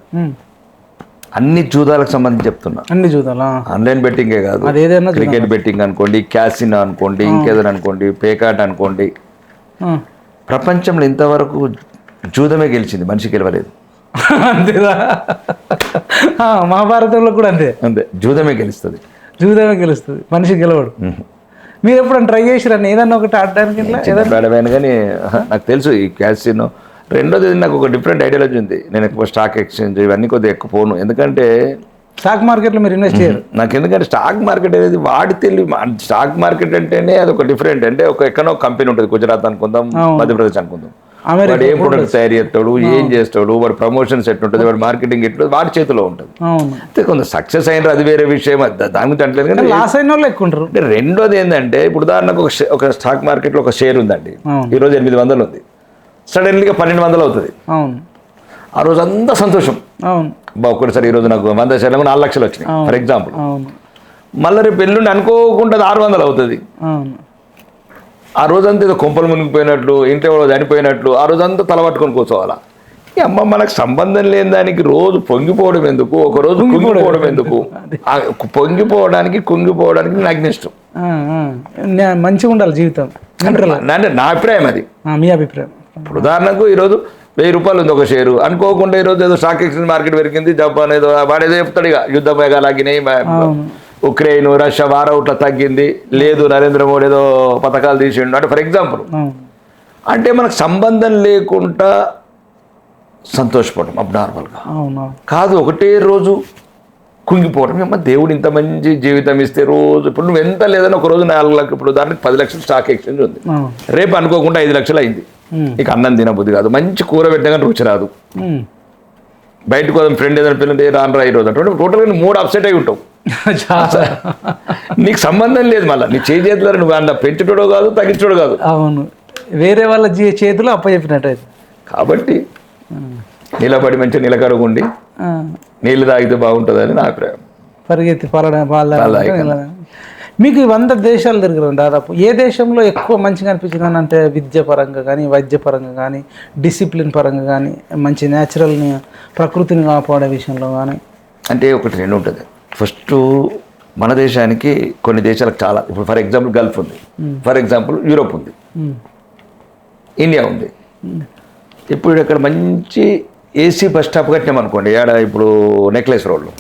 అన్ని జూదాలకు సంబంధించి చెప్తున్నా. అన్ని జూదాలా? ఆన్లైన్ బెట్టింగే కాదు, క్రికెట్ బెట్టింగ్ అనుకోండి, క్యాసినో అనుకోండి, ఇంకేదైనా అనుకోండి, పేకాట్ అనుకోండి. ప్రపంచంలో ఇంతవరకు జూదమే గెలిచింది, మనిషి గెలవలేదు. అంతేదా? మహాభారతంలో కూడా అంతే. జూదమే గెలుస్తుంది, మనిషి గెలవడు. మీరు ఎప్పుడైనా ట్రై చేసిరని ఏదన్నా ఒకటి ఆడడానికి? ఆడవాను కానీ నాకు తెలుసు ఈ క్యాసినో. రెండోది నాకు ఒక డిఫరెంట్ ఐడియాలజీ ఉంది. నేను ఎక్కువ స్టాక్ ఎక్స్చేంజ్ ఇవన్నీ కొద్దిగా ఎక్కువ పోను, ఎందుకంటే స్టాక్ మార్కెట్లో మీరు ఇన్వెస్ట్ చేయరు. నాకు ఎందుకంటే స్టాక్ మార్కెట్ అనేది వాడి తెలివి. స్టాక్ మార్కెట్ అంటేనే అది ఒక డిఫరెంట్. అంటే ఒక ఎక్కడో కంపెనీ ఉంటుంది, గుజరాత్ అనుకుందాం, మధ్యప్రదేశ్ అనుకుందాం, వాడు ఏం ప్రొడక్ట్ తయారు చేస్తాడు, ఏం చేస్తాడు, వాడు ప్రమోషన్స్ ఎట్లుంటుంది, వాడు మార్కెటింగ్ ఎట్లుంటుంది, వాడి చేతిలో ఉంటుంది. అయితే కొంత సక్సెస్ అయినారు, అది వేరే విషయం, దాని గురించి అంటలేదు. కానీ లాస్ అయిన వాళ్ళు ఎక్కువ ఉంటారు. అంటే రెండోది ఏంటంటే ఇప్పుడు ఉదాహరణకు ఒక స్టాక్ మార్కెట్లో ఒక షేర్ ఉందండి, ఈరోజు 800 ఉంది, సడన్లీగా 1200 అవుతుంది. ఆ రోజు అంతా సంతోషం. ఒక్కసారి ఈరోజు నాకు 100 షేర్లకు 4 లక్షలు వచ్చినాయి ఫర్ ఎగ్జాంపుల్. మళ్ళీ రేపు ఎల్లుండి అనుకోకుండా 600 అవుతుంది. ఆ రోజంతా ఏదో కొంపలు మునిగిపోయినట్లు, ఇంట్లో చనిపోయినట్లు ఆ రోజంతా తలపట్టుకొని కూర్చోవాలా. ఈ అమ్మ మనకు సంబంధం లేని దానికి రోజు పొంగిపోవడం ఎందుకు, ఒకరోజు కుంగిపోవడం ఎందుకు? పొంగిపోవడానికి కుంగిపోవడానికి నాకు ఇష్టం. మంచిగా ఉండాలి జీవితం అంటే నా అభిప్రాయం అది. మీ అభిప్రాయం? ఇప్పుడు ఉదాహరణకు ఈరోజు 1000 రూపాయలు ఉంది ఒక షేరు, అనుకోకుండా ఈరోజు ఏదో స్టాక్ ఎక్స్చేంజ్ మార్కెట్ పెరిగింది, జపాన్ ఏదో వాడేదో చెప్తాడు, ఇక యుద్ధ మేఘాలాగినాయి, ఉక్రెయిన్, రష్యా వారం ఇట్లా తగ్గింది, లేదు నరేంద్ర మోడీ ఏదో పథకాలు తీసిండు అంటే ఫర్ ఎగ్జాంపుల్. అంటే మనకు సంబంధం లేకుండా సంతోషపడడం అబ్నార్మల్గా కాదు, ఒకటే రోజు కుంగిపోవడం. అమ్మ దేవుడు ఇంత మంచి జీవితం ఇస్తే రోజు ఇప్పుడు నువ్వు ఎంత లేదని ఒక రోజు 4 లక్షలు, ఇప్పుడు దానికి 10 లక్షలు స్టాక్ ఎక్స్చేంజ్ ఉంది, రేపు అనుకోకుండా 5 లక్షలు అయింది. ఇక అన్నం తినబుద్ధి కాదు, మంచి కూర పెట్టగానే రుచి రాదు, బయటకు పోదాం ఫ్రెండ్ ఏదైనా పిల్లలు రాను రా ఈరోజు అంటే టోటల్గా మూడు అప్సెట్ అయి ఉంటావు. నీకు సంబంధం లేదు, మళ్ళీ నీ చేతిలో నువ్వు అందులో పెంచుటోడో కాదు తగ్గించోడు కాదు. అవును, వేరే వాళ్ళ చేతిలో అప్పచెప్పినట్టు. కాబట్టి నిలబడి మంచిగా నిలకడగుండి నీళ్ళు తాగితే బాగుంటుందని నా అభిప్రాయం. పరిగెత్తి మీకు 100 దేశాలు తిరిగారు దాదాపు. ఏ దేశంలో ఎక్కువ మంచిగా అనిపించింది అంటే విద్య పరంగా కానీ, వైద్య పరంగా కానీ, డిసిప్లిన్ పరంగా కానీ, మంచి న్యాచురల్ని ప్రకృతిని కాపాడే విషయంలో కానీ? అంటే ఒకటి రెండు ఉంటుంది. ఫస్ట్ మన దేశానికి కొన్ని దేశాలకు చాలా, ఇప్పుడు ఫర్ ఎగ్జాంపుల్ గల్ఫ్ ఉంది, ఫర్ ఎగ్జాంపుల్ యూరోప్ ఉంది, ఇండియా ఉంది. ఇప్పుడు ఇక్కడ మంచి ఏసీ బస్ స్టాప్ కట్టినాం అనుకోండి, ఏడ ఇప్పుడు నెక్లెస్ రోడ్లో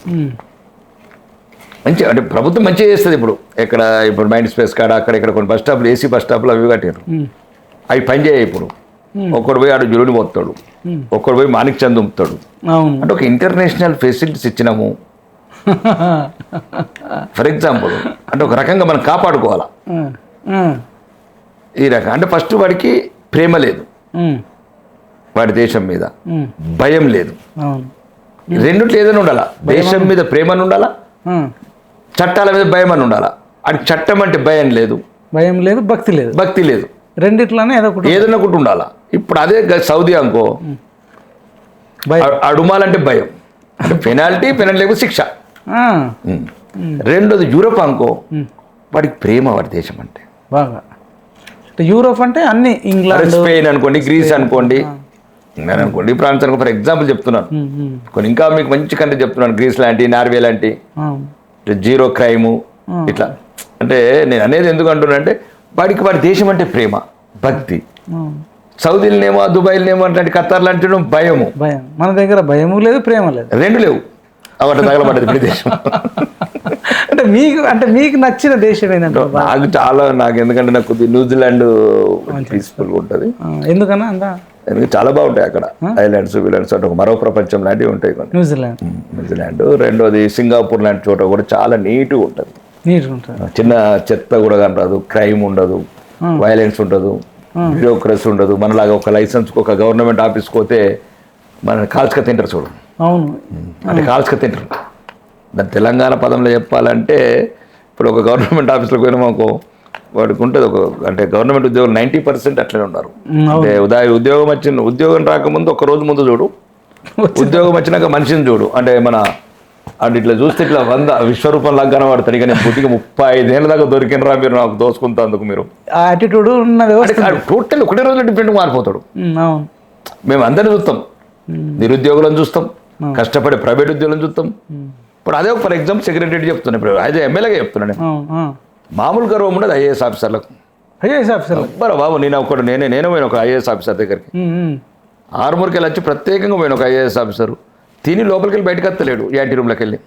మంచి, అంటే ప్రభుత్వం మంచిగా చేస్తుంది. ఇప్పుడు ఇప్పుడు మైండ్ స్పేస్ కాడ అక్కడ ఇక్కడ కొన్ని బస్ స్టాప్లు ఏసీ బస్ స్టాప్లు అవి కట్టారు, అవి పనిచేయాలి. ఇప్పుడు ఒక్కడు పోయి ఆడు జులుని పోతాడు, ఒక్కడు పోయి మాణిక్ చంద్ ఉంపుతాడు. అంటే ఒక ఇంటర్నేషనల్ ఫెసిలిటీస్ ఇచ్చినాము. ఫర్ ఎగ్జాంపుల్ అంటే ఒక రకంగా మనం కాపాడుకోవాలా ఈ రకం. అంటే ఫస్ట్ వాడికి ప్రేమ లేదు, వాడి దేశం మీద భయం లేదు. రెండుట్లో ఏదైనా ఉండాలా, దేశం మీద ప్రేమ ఉండాలా, చట్టాల మీద భయం అని ఉండాలా. అది చట్టం అంటే భయం లేదు, భయం లేదు, భక్తి లేదు, భక్తి లేదు, రెండిట్లోనే ఏదైనా ఒకటి ఉండాలా. ఇప్పుడు అదే సౌదీ అనుకో, అడుమాలంటే భయం, అంటే పెనాల్టీ లేకపోతే శిక్ష. రెండోది యూరోప్ అనుకో, వాడికి ప్రేమ వాడి దేశం అంటే బాగా. యూరోప్ అంటే అన్ని ఇంగ్లాండ్, స్పెయిన్ అనుకోండి, గ్రీస్ అనుకోండి, నేను అనుకోండి ఈ ప్రాంతానికి ఫర్ ఎగ్జాంపుల్ చెప్తున్నాను. కొన్ని ఇంకా మీకు మంచి కంట్రీ చెప్తున్నాను, గ్రీస్ లాంటి, నార్వే లాంటి, జీరో క్రైము ఇట్లా. అంటే నేను అనేది ఎందుకు అంటున్నా అంటే వాడికి వాడి దేశం అంటే ప్రేమ, భక్తి. సౌదీలనేమో, దుబాయ్లనేమో అంటే ఖతార్ లాంటి భయము. భయం. మన దగ్గర భయము లేదు, ప్రేమ లేదు, రెండు లేవు. అవి తగలబడ్డది ఇప్పుడు దేశం. అంటే మీకు నచ్చిన దేశం ఏంటంటే? నాకు చాలా, ఎందుకంటే నాకు న్యూజిలాండ్ పీస్ఫుల్గా ఉంటుంది. ఎందుకన్నా అందా? ఎందుకంటే చాలా బాగుంటాయి అక్కడ, ఐలాండ్స్ విలాండ్స్ అంటే ఒక మరో ప్రపంచం లాంటివి ఉంటాయి కొన్ని. న్యూజిలాండ్. రెండోది సింగపూర్ లాంటి చోట కూడా చాలా నీట్గా ఉంటుంది. చిన్న చెత్త కూడా కనరాదు, క్రైమ్ ఉండదు, వైలెన్స్ ఉండదు, బ్యూరోక్రసీ ఉండదు. మనలాగా ఒక లైసెన్స్కి ఒక గవర్నమెంట్ ఆఫీస్కి పోతే మన కాల్చుక తింటారు చూడు. అవును, అంటే కాల్చుక తింటారు. దాని తెలంగాణ పదంలో చెప్పాలంటే ఇప్పుడు ఒక గవర్నమెంట్ ఆఫీస్లోకి పోయినా మాకు వాడికి ఉంటుంది ఒక, అంటే గవర్నమెంట్ ఉద్యోగులు 90% అట్లనే ఉన్నారు. అంటే ఉద్యోగం రాకముందు ఒక రోజు ముందు చూడు, ఉద్యోగం వచ్చినాక మనిషిని చూడు. అంటే అంటే ఇట్లా చూస్తే ఇట్లా 100 విశ్వరూపం లాగా కనబడతాడు. ఇక నేను పుట్టికి 35 ఏళ్ళ దాకా దొరికినరా మీరు నాకు దోసుకుంటేందుకు. మీరు టోటల్ ఒకటే రోజులో డిఫరెంట్ మారిపోతాడు. మేము అందరిని చూస్తాం, నిరుద్యోగులను చూస్తాం, కష్టపడే ప్రైవేట్ ఉద్యోగులను చూస్తాం. ఇప్పుడు అదే ఫర్ ఎగ్జాంపుల్ సెక్రటరీ చెప్తున్నాను, ఇప్పుడు అదే ఎమ్మెల్యేగా చెప్తున్నాను. మామూలు గర్వం ఉండదు ఐఏఎస్ ఆఫీసర్లకు. బాబు నేను పోయిన ఒక ఐఏఎస్ ఆఫీసర్ దగ్గరికి, ఆరుమూరుకెళ్ళి వచ్చి ప్రత్యేకంగా పోయిన ఒక ఐఏఎస్ ఆఫీసర్ తిని లోపలికి వెళ్ళి బయటకు వస్తలేడు, యాంటీ రూమ్లోకి వెళ్ళి.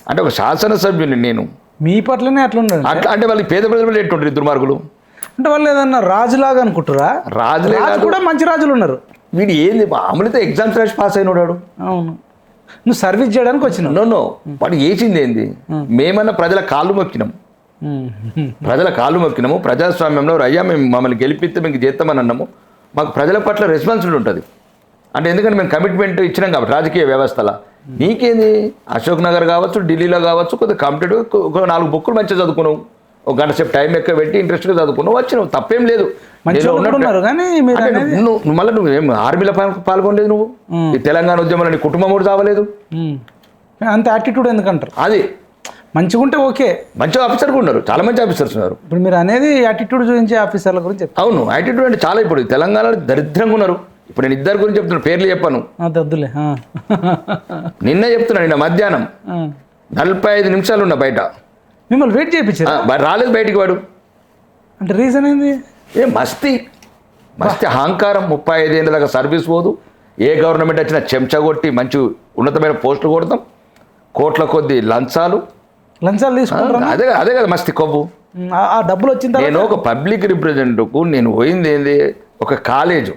అంటే ఒక శాసనసభ్యుని నేను. మీ పట్లనే అట్లా ఉండదు అంటే వాళ్ళకి పేద ప్రజలు ఎట్టుంటారు దుర్మార్గులు. అంటే వాళ్ళు ఏదన్నా రాజులాగా అనుకుంటారా? రాజు కూడా మంచి రాజులు ఉన్నారు. వీడు ఏంది మామూలుతో ఎగ్జామ్స్ రాసి పాస్ అయినోడాడు. అవును, నువ్వు సర్వీస్ చేయడానికి వచ్చినావు. నో వాడు వేసింది ఏంది, మేమన్నా ప్రజల కాళ్ళు మొక్కినాం, ప్రజాస్వామ్యంలో అయ్యా మేము మమ్మల్ని గెలిపిస్తే మీకు చేస్తామని అన్నాము. మాకు ప్రజల పట్ల రెస్పాన్సిబిలిటీ ఉంటుంది. అంటే ఎందుకంటే మేము కమిట్మెంట్ ఇచ్చినాం కాబట్టి రాజకీయ వ్యవస్థలో. నీకేంది అశోక్ నగర్ కావచ్చు, ఢిల్లీలో కావచ్చు, కొద్దిగా కాంపిటేటివ్ ఒక 4 బుక్కులు మంచిగా చదువుకున్నావు, ఒక గంట సేపు టైం ఎక్కువ పెట్టి ఇంట్రెస్ట్గా చదువుకున్నావు, వచ్చినావు, తప్పేం లేదు. మళ్ళీ నువ్వేం ఆర్మీలో పాల్గొనలేదు, నువ్వు ఈ తెలంగాణ ఉద్యమంలో నీ కుటుంబం కూడా చావలేదు. అంత యాటిట్యూడ్ ఎందుకంటారు? అది మంచిగా ఉంటే ఓకే, మంచిగా ఆఫీసర్లు ఉన్నారు, చాలా మంచి ఆఫీసర్స్ ఉన్నారు. ఇప్పుడు మీరు అనేది యాటిట్యూడ్ చూపించే ఆఫీసర్ల గురించి. అవును, యాటిట్యూడ్ అంటే చాలా. ఇప్పుడు తెలంగాణలో దరిద్రంగా ఉన్నారు. ఇప్పుడు నేను 2 గురించి చెప్తున్నా, పేర్లు చెప్పాను. నిన్న చెప్తున్నా, నిన్న మధ్యాహ్నం 45 నిమిషాలు ఉన్నా బయట, మిమ్మల్ని వెయిట్ చేయించారు, రాలేదు బయటికి వాడు. అంటే రీజన్ ఏంది? మస్తీ అహంకారం. 35 ఏళ్ళ దాకా సర్వీస్ పోదు, ఏ గవర్నమెంట్ వచ్చినా చెంచా కొట్టి మంచి ఉన్నతమైన పోస్టులు కొడతాం, కోట్ల కొద్ది లంచాలు తీసుకుంటారు. అదే కదా మస్తీ కొవ్వు. ఆ డబ్బులు వచ్చింది. నేను ఒక పబ్లిక్ రిప్రజెంటేటివ్కు నేను పోయింది ఏంది, ఒక కాలేజు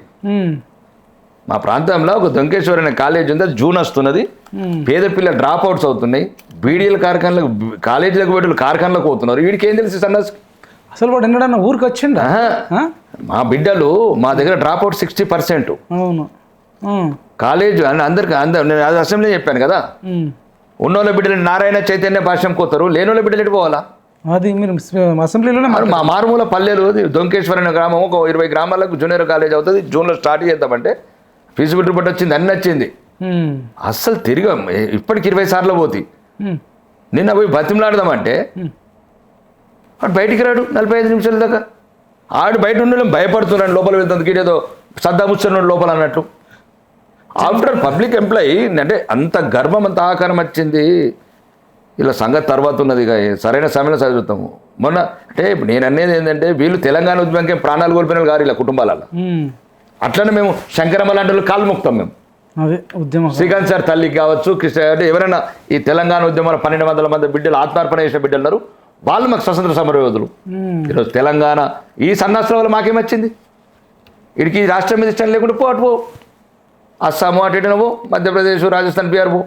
మా ప్రాంతంలో ఒక దొంకేశ్వర్ అనే కాలేజ్ ఉంది, అది జూన్ వస్తున్నది. పేద పిల్లలు డ్రాప్ అవుట్స్ అవుతున్నాయి, బీడీఎల్ కార్ఖానలకు కాలేజీలకు పెట్టు కార్ఖానలకు పోతున్నారు. వీడికి ఏం తెలుసు సన్నాస్? అసలు వాడు ఎన్నడన్నా ఊరికి వచ్చిండా? మా బిడ్డలు మా దగ్గర డ్రాప్ అవుట్ 60%. అవును. కాలేజ్ అని అందరికి నేను అది అసెంబ్లీ చెప్పాను కదా, ఉన్నోళ్ళ బిడ్డలు నారాయణ చైతన్య భాష్యం కోతారు, లేనోళ్ళ బిడ్డలు ఎటు పోవాలా? అది మీరు అసెంబ్లీలోనే మా మారుమూల పల్లెలు దొంకేశ్వర అనే గ్రామం ఒక 20 గ్రామాలకు జూనియర్ కాలేజ్ అవుతుంది. జూన్లో స్టార్ట్ చేద్దామంటే ఫీజిబిలిటీ రిపోర్ట్ వచ్చింది, అన్నీ వచ్చింది. అస్సలు తిరిగాం, ఇప్పటికి 20 సార్లు పోతాయి. నిన్న పోయి బతిమలాడదామంటే వాడు బయటికి రాడు 45 నిమిషాల దాకా. ఆడు బయట ఉండడం భయపడుతున్నాడు, లోపల వెళ్తుంది ఏదో సద్దాముస్తున్నాడు లోపల అన్నట్టు. ఆఫ్టర్ పబ్లిక్ ఎంప్లాయీ అంటే అంత గర్వం, అంత ఆకారం వచ్చింది. ఇలా సంగతి తర్వాత ఉన్నది, ఇక సరైన సమయంలో చదువుతాము. మొన్న అంటే ఇప్పుడు నేను అనేది ఏంటంటే వీళ్ళు తెలంగాణ ఉద్యమంకి ప్రాణాలు కోల్పోయిన గారు ఇలా కుటుంబాలలో. అట్లనే మేము శంకరమ్మ లాంటి వాళ్ళు కాలు మొక్కుతాం మేము. అదే ఉద్యమం శ్రీకాంత్ సార్ తల్లికి కావచ్చు, కృష్ణ అంటే ఎవరైనా ఈ తెలంగాణ ఉద్యమంలో 1200 మంది బిడ్డలు ఆత్మార్పణ చేసిన బిడ్డలు ఉన్నారు, వాళ్ళు మాకు స్వతంత్ర సమర యోధులు. ఈరోజు తెలంగాణ ఈ సన్నాసుల వల్ల మాకేమొచ్చింది? వీడికి రాష్ట్రం మీద ఇష్టం లేకుండా పో, అటు పో, అస్సాము అటు ఇటు నువ్వు, మధ్యప్రదేశ్, రాజస్థాన్, బీహార్ పో.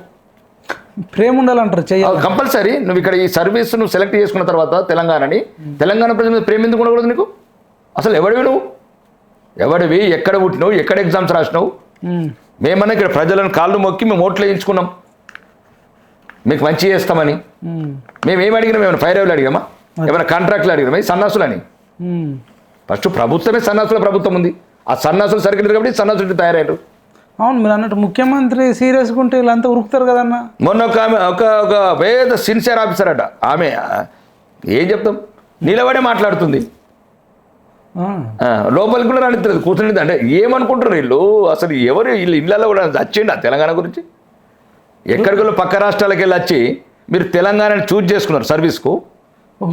ప్రేమ ఉండాలంటారు, చేయాలి కంపల్సరీ. నువ్వు ఇక్కడ ఈ సర్వీస్ నువ్వు సెలెక్ట్ చేసుకున్న తర్వాత తెలంగాణని, తెలంగాణ ప్రజల మీద ప్రేమ ఎందుకు ఉండకూడదు నీకు? అసలు ఎవడివి నువ్వు? ఎవడివి? ఎక్కడ పుట్టినావు? ఎక్కడ ఎగ్జామ్స్ రాసినావు? మేమన్నా ఇక్కడ ప్రజలను కాళ్ళు మొక్కి మేము ఓట్లు వేయించుకున్నాం, మీకు మంచి చేస్తామని. మేము ఏమి అడిగినాం? ఏమైనా ఫైర్ అవలు అడిగామా? ఏమైనా కాంట్రాక్ట్లు అడిగినామా? ఈ సన్నాసులని. ఫస్ట్ ప్రభుత్వమే సన్నాసుల ప్రభుత్వం ఉంది. ఆ సన్నాసులు సరిగ్గా కాబట్టి సన్నాసులు తయారయ్యారు. అవును, మీరు అన్నట్టు ముఖ్యమంత్రి సీరియస్గా ఉంటే వీళ్ళంతా ఉరుకుతారు కదన్న. మొన్న ఒక ఆమె ఒక పేద సిన్సియర్ ఆఫీసర్ అట, ఆమె ఏం చెప్తాం నిలబడే మాట్లాడుతుంది, లోపలికి కూడా రానిస్తుంది, కూర్చుని. అంటే ఏమనుకుంటారు వీళ్ళు? అసలు ఎవరు వీళ్ళు ఇళ్ళలో కూడా వచ్చిండి ఆ తెలంగాణ గురించి? ఎక్కడికో పక్క రాష్ట్రాలకు వెళ్ళి వచ్చి మీరు తెలంగాణని చూజ్ చేసుకున్నారు సర్వీస్కు.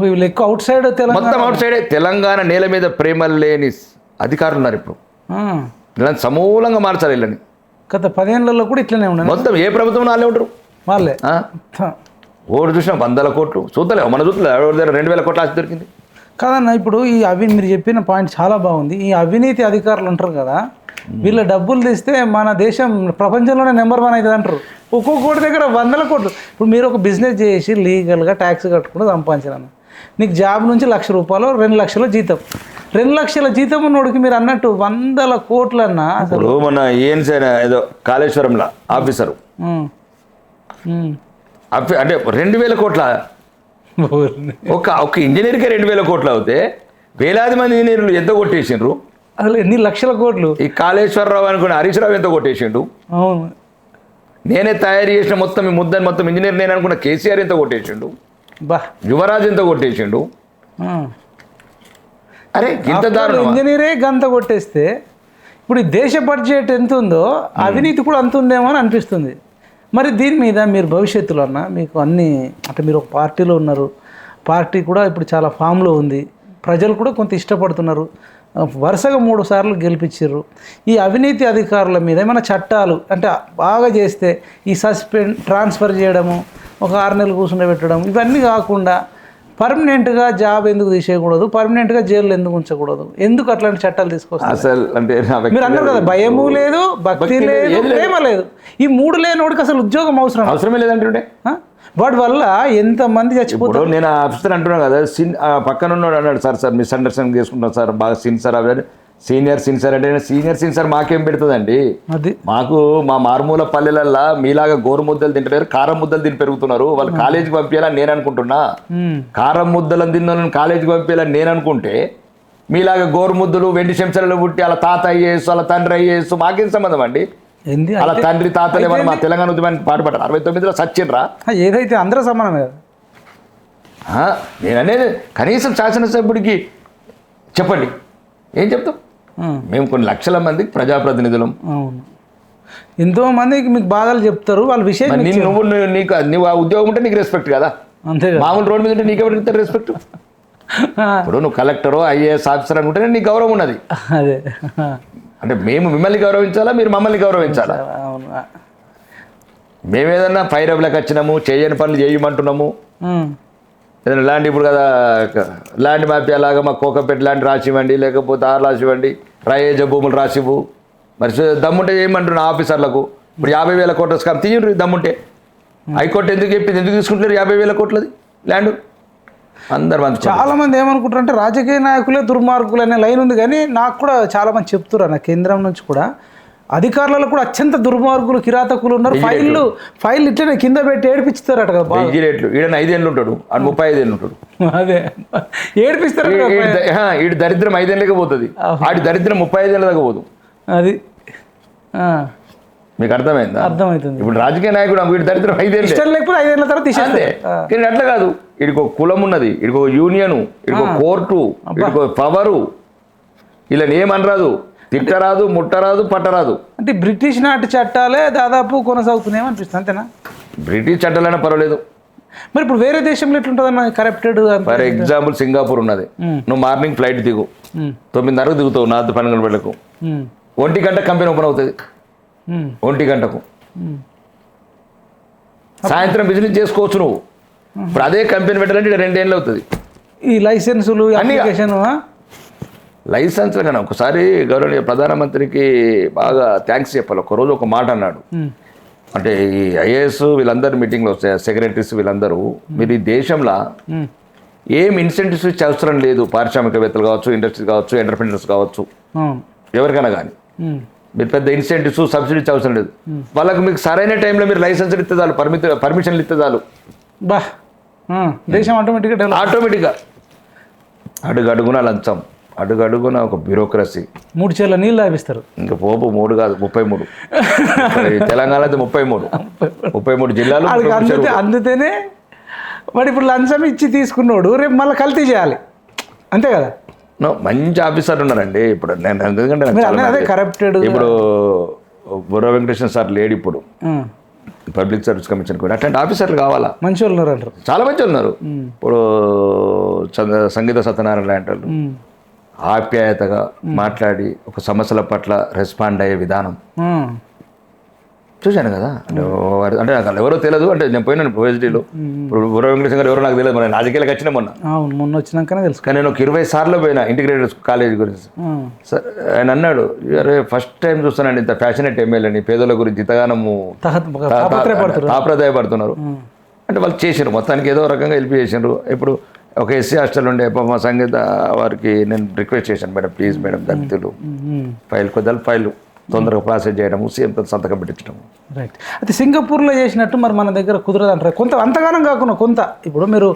వీళ్ళు ఎక్కువ అవుట్ సైడ్, మొత్తం అవుట్ సైడే. తెలంగాణ నేల మీద ప్రేమ లేని అధికారులు ఉన్నారు ఇప్పుడు. ఇలాంటి సమూలంగా మార్చాలి వీళ్ళని. గత 10 ఏళ్లలో కూడా ఇట్లనే ఉన్నాయి. మొత్తం ఏ ప్రభుత్వం వాళ్ళే ఉంటారు, వాళ్ళే. ఓడి చూసినా 100 కోట్లు చూస్తలేవు, మన చూస్తలే 2000 కోట్ల ఆస్తి దొరికింది కాదన్న. ఇప్పుడు ఈ మీరు చెప్పిన పాయింట్ చాలా బాగుంది. ఈ అవినీతి అధికారులు ఉంటారు కదా, వీళ్ళ డబ్బులు తీస్తే మన దేశం ప్రపంచంలోనే నెంబర్ 1 అవుతుంది అంటారు. ఒక్కొక్కటి దగ్గర 100 కోట్లు. ఇప్పుడు మీరు ఒక బిజినెస్ చేసి లీగల్గా ట్యాక్స్ కట్టుకుంటూ సంపాదించాను, నీకు జాబ్ నుంచి ₹1,00,000 2 లక్షల జీతం, 2 లక్షల జీతం ఉన్నోడికి మీరు అన్నట్టు 100 కోట్లన్నా అసలు. మన ఏఎన్సీ ఏదో కాళేశ్వరంలో ఆఫీసరు అంటే 2000 కోట్ల, ఒక ఇంజనీర్కే 2000 కోట్లు అవుతే వేలాది మంది ఇంజనీర్లు ఎంత కొట్టేసిండ్రు? అసలు ఎన్ని లక్షల కోట్లు. ఈ కాళేశ్వరరావు అనుకున్న హరీష్ రావు ఎంత కొట్టేసిండు? అవును, నేనే తయారు చేసిన మొత్తం ఈ ముద్దని మొత్తం ఇంజనీర్ నేను అనుకున్న కేసీఆర్ ఎంత కొట్టేసిండు? బా, యువరాజ్ ఎంత కొట్టేసిండు? అరే ఇంత దారుణం. ఇంజనీరే గంత కొట్టేస్తే ఇప్పుడు ఈ దేశ బడ్జెట్ ఎంత ఉందో అవినీతి కూడా అంత ఉందేమో అని అనిపిస్తుంది. మరి దీని మీద మీరు భవిష్యత్తులో అన్న మీకు అన్నీ అంటే మీరు ఒక పార్టీలో ఉన్నారు, పార్టీ కూడా ఇప్పుడు చాలా ఫామ్లో ఉంది, ప్రజలు కూడా కొంత ఇష్టపడుతున్నారు, వరుసగా 3 సార్లు గెలిపించారు. ఈ అవినీతి అధికారుల మీద ఏమైనా చట్టాలు అంటే బాగా చేస్తే ఈ సస్పెండ్, ట్రాన్స్ఫర్ చేయడము, ఒక 6 నెలలు కూర్చుండ పెట్టడం, ఇవన్నీ కాకుండా పర్మనెంట్గా జాబ్ ఎందుకు తీసేయకూడదు, పర్మనెంట్గా జైల్లో ఎందుకు ఉంచకూడదు, ఎందుకు అట్లాంటి చట్టాలు తీసుకొస్తారు? అసలు అంటే మీరు అన్నారు కదా, భయము లేదు, భక్తి లేదు, ప్రేమ లేదు. ఈ 3 లేనోడికి అసలు ఉద్యోగం అవసరమే లేదంటుండే. వాటి వల్ల ఎంతమంది చచ్చిపోతారు. నేను ఆఫీసర్ అంటున్నాను కదా, పక్కన ఉన్నాడు అన్నాడు, సార్ మిస్అండర్స్టాండింగ్ చేసుకుంటాను సార్, బాగా సిన్సర్ అవ్వాలి, సీనియర్ అంటే సీనియర్ సిన్సర్ మాకేం పెడుతుందండి? అది మాకు మా మారుమూల పల్లెలల్లో మీలాగా గోరు ముద్దలు తింటలేరు, కారం ముద్దలు తిని పెరుగుతున్నారు. వాళ్ళు కాలేజీకి పంపించాలని నేను అనుకుంటున్నా, కారం ముద్దలను తిన్న కాలేజీకి పంపించాలని నేను అనుకుంటే, మీలాగా గోరు ముద్దలు వెండి చెంచాలలో పుట్టి వాళ్ళ తాత అయ్యేసు, వాళ్ళ తండ్రి అయ్యేసు, మాకేం సంబంధం అండి? అలా తండ్రి తాతలు ఏమన్నా మా తెలంగాణ ఉద్యమానికి పాటుపడ్డారు? 69లో సచ్చిండ్రా? ఏదైతే అందరూ సమానమే కదా. నేను అనేది కనీసం శాసనసభ్యుడికి చెప్పండి, ఏం చెప్తాం? మేము కొన్ని లక్షల మందికి ప్రజాప్రతినిధులం. అవును, ఎంతో మందికి మీకు బాధలు చెప్తారు, వాళ్ళ విషయం. నువ్వు ఆ ఉద్యోగం ఉంటే నీకు రెస్పెక్ట్ కదా, అంతే. మామూలు రోడ్డు మీద ఉంటే నీకెవరు ఇస్తారు రెస్పెక్ట్? ఇప్పుడు నువ్వు కలెక్టరో ఐఏఎస్ ఆఫీసర్ అనుకుంటేనే నీకు గౌరవం ఉన్నది. అదే అంటే మేము మిమ్మల్ని గౌరవించాలా, మీరు మమ్మల్ని గౌరవించాలా? మేము ఏదన్నా ఫైర్ అవ్వలేక వచ్చినాము, చేయని పనులు చేయమంటున్నాము, ఏదైనా ల్యాండ్ ఇప్పుడు కదా ల్యాండ్ మాఫియా లాగా మాకు కోకపేట ల్యాండ్ రాసివ్వండి, లేకపోతే ఆరు రాసివ్వండి, రాయేజ భూములు రాసివ్వు. మరి దమ్ముంటే ఏమంటున్నా ఆఫీసర్లకు? ఇప్పుడు 50,000 కోట్ల స్కామ్ తీయండి దమ్ముంటే. హైకోర్టు ఎందుకు చెప్పింది, ఎందుకు తీసుకుంటున్నారు 50,000 కోట్లది ల్యాండ్? అందరు మంచి చాలా మంది ఏమనుకుంటారు అంటే రాజకీయ నాయకులే దుర్మార్గులు అనే లైన్ ఉంది, కానీ నాకు కూడా చాలా మంది చెప్తున్నారు నా కేంద్రం నుంచి కూడా అధికారులలో కూడా అత్యంత దుర్మార్గులు కిరాతకులు ఉన్నారు. ఫైల్ ఇట్లనే కింద పెట్టి ఏడిపిస్తారట కదా. రేట్లు ఈడన 5 ఏళ్ళు ఉంటాడు, ఆడు 35 ఏళ్ళు ఉంటాడు. అదే ఏడిపిస్తారు. ఈడు దరిద్రం 5 ఏళ్ళకే పోతుంది, ఆడి దరిద్రం 35 ఏళ్ళ దాకా పోదు. అది మీకు అర్థమైందా? అర్థమవుతుంది. ఇప్పుడు రాజకీయ నాయకుడు వీడి దరిద్రం 5 ఏళ్ళు లేకపోతే 5 ఏళ్ళ తర్వాత తీసేస్తే, కానీ అట్లా కాదు. వీడికి కులం ఉన్నది, వీడికి యూనియను, వీడికి కోర్టు, వీడికి పవరు, ఇలా ఏమనరాదు, తిట్టరాదు, ముట్టరాదు, పట్టరాదు. అంటే బ్రిటిష్ నాటి చట్టాలే దాదాపు కొనసాగుతున్నాయి అనిపిస్తుంది, అంతేనా? బ్రిటిష్ చట్టాలైనా పర్వాలేదు. మరి ఇప్పుడు వేరే దేశంలో ఎట్లుంటుందన్న కరప్టెడ్? ఫర్ ఎగ్జాంపుల్ సింగపూర్ ఉన్నది, నువ్వు మార్నింగ్ ఫ్లైట్ దిగు, 9:30 దిగుతావు, 12 గంటలకు, 1 గంట కంపెనీ ఓపెన్ అవుతుంది, 1 గంటకు సాయంత్రం బిజినెస్ చేసుకోవచ్చు నువ్వు. ఇప్పుడు అదే కంపెనీ పెట్టాలంటే 2 ఏళ్ళు అవుతుంది. ఈ లైసెన్సులు లైసెన్స్ కానీ ఒకసారి గౌరవనీయ ప్రధానమంత్రికి బాగా థ్యాంక్స్ చెప్పాలి. ఒకరోజు ఒక మాట అన్నాడు, అంటే ఈ ఐఏఎస్ వీళ్ళందరూ మీటింగ్లో సెక్రటరీస్ వీళ్ళందరూ, మీరు ఈ దేశంలో ఏం ఇన్సెంటివ్స్ ఇచ్చే అవసరం లేదు, పారిశ్రామికవేత్తలు కావచ్చు, ఇండస్ట్రీ కావచ్చు, ఎంటర్ప్రినర్స్ కావచ్చు, ఎవరికైనా కానీ మీరు పెద్ద ఇన్సెంటివ్స్ సబ్సిడీ ఇచ్చే అవసరం లేదు. వాళ్ళకి మీకు సరైన టైంలో మీరు లైసెన్స్ ఇస్తే చాలు, పర్మిషన్లు ఇస్తే చాలు, దేశం ఆటోమేటిక్గా. అడుగడుగున లంచం, అడుగడుగున ఒక బ్యూరోక్రసీ, 3 చేల నీళ్ళు తాపిస్తారు. ఇంకా పోపు 3 కాదు 33. తెలంగాణ అయితే 33 జిల్లాలు. అందుతేనే వాడు ఇప్పుడు లంచం ఇచ్చి తీసుకున్నాడు, రేపు మళ్ళీ కల్తీ చేయాలి, అంతే కదా. మంచి ఆఫీసర్లు ఉన్నారండి ఇప్పుడు. నేను ఎందుకంటే కరప్టెడ్. ఇప్పుడు బుర్ర వెంకటేశ్వర సార్ లేడు ఇప్పుడు పబ్లిక్ సర్వీస్ కమిషన్ కూడా, అట్లాంటి ఆఫీసర్లు కావాలా. మంచి వాళ్ళు ఉన్నారు అంటారు, చాలా మంచి ఉన్నారు. ఇప్పుడు సంగీత సత్యనారాయణ లాంటి వాళ్ళు ఆప్యాయతగా మాట్లాడి ఒక సమస్యల పట్ల రెస్పాండ్ అయ్యే విధానం చూశాను కదా. అంటే నాకు ఎవరో తెలియదు, అంటే నేను పోయినాను ఓఎస్డీలో. ఇప్పుడు బుర్ర వెంకటేశ్వర గారు ఎవరో నాకు తెలియదు, మన రాజకీయాలకు వచ్చినా మొన్న వచ్చినాకనే తెలుసు. కానీ నేను ఒక 20 సార్లు పోయినా ఇంటిగ్రేటెడ్ కాలేజ్ గురించి. సార్ ఆయన అన్నాడు, అరే ఫస్ట్ టైం చూస్తానండి ఇంత ఫ్యాషనేట్ ఎమ్మెల్యేని, పేదల గురించి ఇంతగానము తాపత్రయపడుతున్నారు. అంటే వాళ్ళు చేసారు, మొత్తానికి ఏదో రకంగా హెల్ప్ చేసారు. ఇప్పుడు ఒక ఎస్సీ హాస్టల్ ఉండే మా సంగీత వారికి నేను రిక్వెస్ట్ చేశాను, మేడం ప్లీజ్ మేడం దళితులు ఫైల్ తొందరగా ప్రాసెస్ చేయడము, సీఎంతో సంతకం పెట్టించడము. రైట్. అయితే సింగపూర్లో చేసినట్టు మరి మన దగ్గర కుదరదు అంటారు, కొంత అంతగానం కాకుండా కొంత. ఇప్పుడు మీరు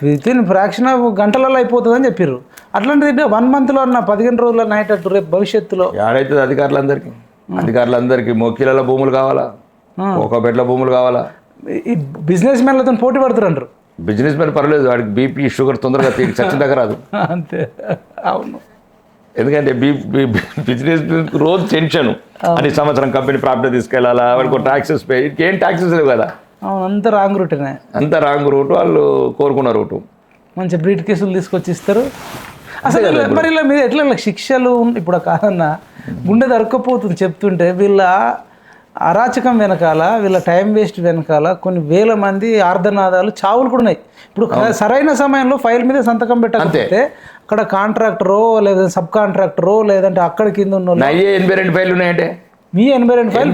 వితిన్ ఫ్రాక్షన్ ఆఫ్ గంటలలో అయిపోతుందని చెప్పారు, అట్లాంటిది 1 monthలో అన్న 15 రోజుల్లో అయ్యేటట్టు రేపు భవిష్యత్తులో ఏడైతుంది? అధికారులందరికీ మోకీలలో భూములు కావాలా, ఒక బెడ్ల భూములు కావాలా. ఈ బిజినెస్ మ్యాన్లతో పోటీ పడుతారు అంటారు. బిజినెస్ మ్యాన్ పర్వాలేదు, వాడికి బీపీ షుగర్ తొందరగా చచ్చిన దగ్గర రాదు. అంతే, అవును. ఎందుకంటే బిజినెస్ రోజు టెన్షన్, అని సంవత్సరం కంపెనీ ప్రాఫిట్ తీసుకెళ్ళాలా, వాడికి ట్యాక్సెస్ పే, ఏం ట్యాక్సెస్ లేవు కదా. అంత రాంగ్ రూటేనే, అంత రాంగ్ రూట్, వాళ్ళు కోరుకున్న రూటు. మంచి బ్రీట్ కేసులు తీసుకొచ్చి ఇస్తారు అసలు. మరి ఇలా మీద ఎట్లా శిక్షలు ఇప్పుడు కాదన్నా గుండె దొరక్కపోతుంది చెప్తుంటే. వీళ్ళ అరాచకం వెనకాల, వీళ్ళ టైం వేస్ట్ వెనకాల కొన్ని వేల మంది ఆర్ధనాదాలు, చావులు కూడా ఉన్నాయి. ఇప్పుడు సరైన సమయంలో ఫైల్ మీద సంతకం పెట్టకపోతే అక్కడ కాంట్రాక్టరో లేదా సబ్ కాంట్రాక్టరో లేదంటే అక్కడ కింద ఉన్న 82 ఫైళ్ళు ఉన్నాయంటే, మీ 82 ఫైల్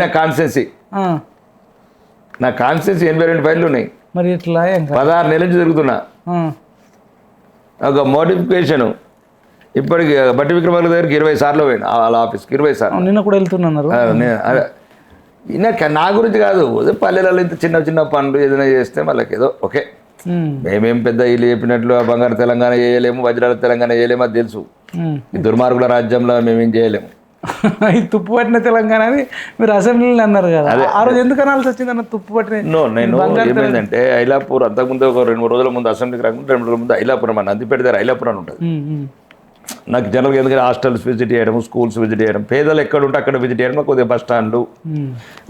నా కాన్స్టెన్సీ, నా కాన్స్టెన్సీ 82 ఫైళ్ళు ఉన్నాయి. మరి ఇట్లా 16 నెలల నుంచి జరుగుతున్నా. ఒక మోడిఫికేషన్ ఇప్పటికి బట్టి విక్రమార్క దగ్గరికి 20 సార్లు పోయినా, వాళ్ళ ఆఫీస్కి 20 సార్లు. నిన్న కూడా వెళ్తున్నారు. నా గురించి కాదు, పల్లెలలో ఇంత చిన్న చిన్న పనులు ఏదైనా చేస్తే వాళ్ళకి ఏదో ఓకే. మేమేం పెద్ద వీళ్ళు చెప్పినట్లు బంగారు తెలంగాణ చేయలేము, వజ్రాల తెలంగాణ చేయలేము, అది తెలుసు. ఈ దుర్మార్గుల రాజ్యంలో మేమేం చేయలేము. ఈ తుప్పు పట్టిన తెలంగాణ అని మీరు అసెంబ్లీలో అన్నారు కదా, ఆ రోజు ఎందుకు అనాల్సి వచ్చిందన్న తుప్పు పట్టిన? నేను ఏమైందంటే ఐలాపూర్ అంతకుముందు ఒక 2-3 రోజుల ముందు అసెంబ్లీకి రాకుండా 2 రోజుల ముందు ఐలాపురం అని నందిపేట దగ్గర ఐలాపురం అని ఉంటుంది. నాకు జనరల్గా ఎందుకంటే హాస్టల్స్ విజిట్ చేయడం, స్కూల్స్ విజిట్ చేయడం, పేదలు ఎక్కడ ఉంటే అక్కడ విజిట్ చేయడం, కొద్దిగా బస్ స్టాండ్లు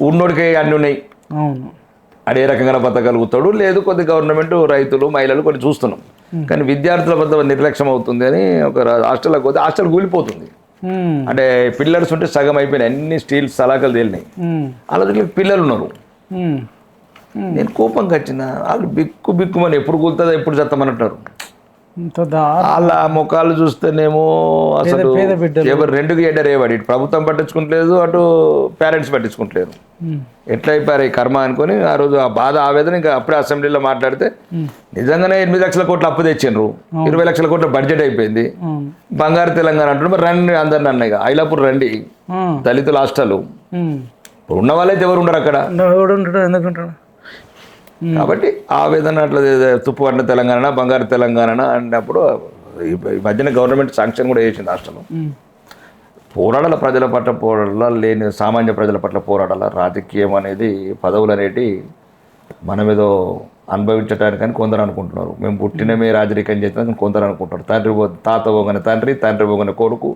ఉన్నోడికి అన్నీ ఉన్నాయి. అదే రకంగా బతకగలుగుతాడు, లేదు కొద్ది గవర్నమెంట్, రైతులు, మహిళలు కొన్ని చూస్తున్నాం. కానీ విద్యార్థుల వద్ద నిర్లక్ష్యం అవుతుంది అని ఒక హాస్టల్కి పోతే హాస్టల్ కూలిపోతుంది. అంటే పిల్లర్స్ ఉంటే సగం అయిపోయినాయి, అన్ని స్టీల్ సలాకలు తేలినాయి. అలాగే పిల్లలు ఉన్నారు. నేను కోపంగా వచ్చిన వాళ్ళు బిక్కుమని ఎప్పుడు కూలుతుందో ఎప్పుడు చెత్తమనంటారు. వాళ్ళ ముఖాలు చూస్తేనేమో అసలు పేద బిడ్డలు. ఎవరు రెండుకి ఎడరేవాడు, ఇటు ప్రభుత్వం పట్టించుకుంటలేదు, అటు పేరెంట్స్ పట్టించుకుంటలేదు. ఎట్లా అయిపోయారు ఈ కర్మ అనుకొని ఆ రోజు ఆ బాధ ఆవేదన ఇంకా అప్పుడే అసెంబ్లీలో మాట్లాడితే నిజంగానే 8 లక్షల కోట్లు అప్పు తెచ్చిండ్రు, 20 లక్షల కోట్ల బడ్జెట్ అయిపోయింది, బంగారు తెలంగాణ అంటున్నారు. మరి రండి అందరిని అన్నయ్య ఐలాపూర్ రండి, దళితుల హాస్టల్ ఉన్న వాళ్ళైతే ఎవరు ఉండరు అక్కడ. ఎందుకుంటాడు కాబట్టి ఆవేదన అట్లా తుప్పు పడిన తెలంగాణ, బంగారు తెలంగాణ అన్నప్పుడు ఈ మధ్యన గవర్నమెంట్ శాంక్షన్ కూడా చేసింది హాస్టల్. పోరాడాల, ప్రజల పట్ల పోరాడాల, లేని సామాన్య ప్రజల పట్ల పోరాడాల. రాజకీయం అనేది పదవులు అనేటి మనం ఏదో అనుభవించడానికని కొందరు అనుకుంటున్నారు. మేము పుట్టినమే రాజకీయం చేస్తామని కొందరు అనుకుంటారు. తాత పోగని తండ్రి, తండ్రి పోగని కొడుకు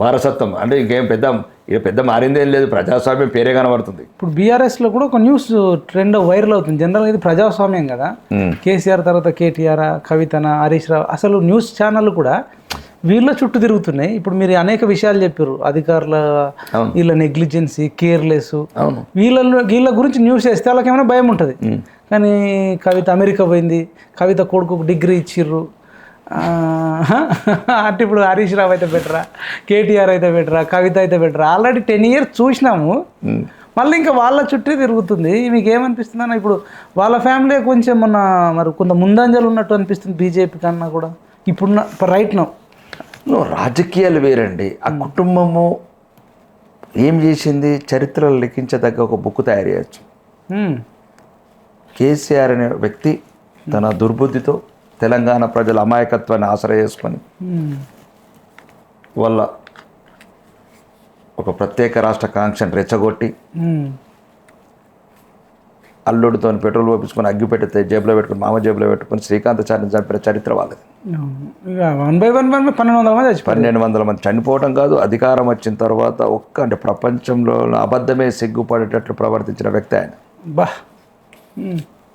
వారసత్వం అంటే ఇంకేం పెద్ద మారిందేం లేదు. ప్రజాస్వామ్యం పేరే కనబడుతుంది. ఇప్పుడు బీఆర్ఎస్లో కూడా ఒక న్యూస్ ట్రెండ్ వైరల్ అవుతుంది. జనరల్గా ఇది ప్రజాస్వామ్యం కదా, కేసీఆర్ తర్వాత కేటీఆర్, కవితన, హరీష్ రావు, అసలు న్యూస్ ఛానళ్ళు కూడా వీళ్ళ చుట్టూ తిరుగుతున్నాయి. ఇప్పుడు మీరు అనేక విషయాలు చెప్పారు, అధికారుల వీళ్ళ నెగ్లిజెన్సీ, కేర్లెస్, వీళ్ళ గురించి న్యూస్ వేస్తే వాళ్ళకి ఏమైనా భయం ఉంటుంది. కానీ కవిత అమెరికా పోయింది, కవిత కొడుకు డిగ్రీ ఇచ్చిర్రు అంటే ఇప్పుడు హరీష్ రావు అయితే బెటరా, కేటీఆర్ అయితే బెటరా, కవిత అయితే బెటరా? ఆల్రెడీ 10 years చూసినాము, మళ్ళీ ఇంకా వాళ్ళ చుట్టూ తిరుగుతుంది. మీకు ఏమనిపిస్తుంది అన్న? ఇప్పుడు వాళ్ళ ఫ్యామిలీ కొంచెం మరి కొంత ముందంజలు ఉన్నట్టు అనిపిస్తుంది బీజేపీ కన్నా కూడా ఇప్పుడున్న రైట్ నౌ. రాజకీయాలు వేరండి. ఆ కుటుంబము ఏం చేసింది చరిత్రలో లిఖించదగ్గ ఒక బుక్ తయారు చేయొచ్చు. కేసీఆర్ అనే వ్యక్తి తన దుర్బుద్ధితో తెలంగాణ ప్రజల అమాయకత్వాన్ని ఆసరా చేసుకొని వల్ల ఒక ప్రత్యేక రాష్ట్ర కాంక్షను రెచ్చగొట్టి అల్లుడితో పెట్రోల్ పోపించుకొని అగ్గి పెడితే జేబులో పెట్టుకుని మామ జేబులో పెట్టుకుని శ్రీకాంతాచార్యని చంపిన చరిత్ర వాళ్ళది. 1200 మంది చనిపోవడం కాదు, అధికారం వచ్చిన తర్వాత అంటే ప్రపంచంలో అబద్ధమే సిగ్గుపడేటట్లు ప్రవర్తించిన వ్యక్తి ఆయన.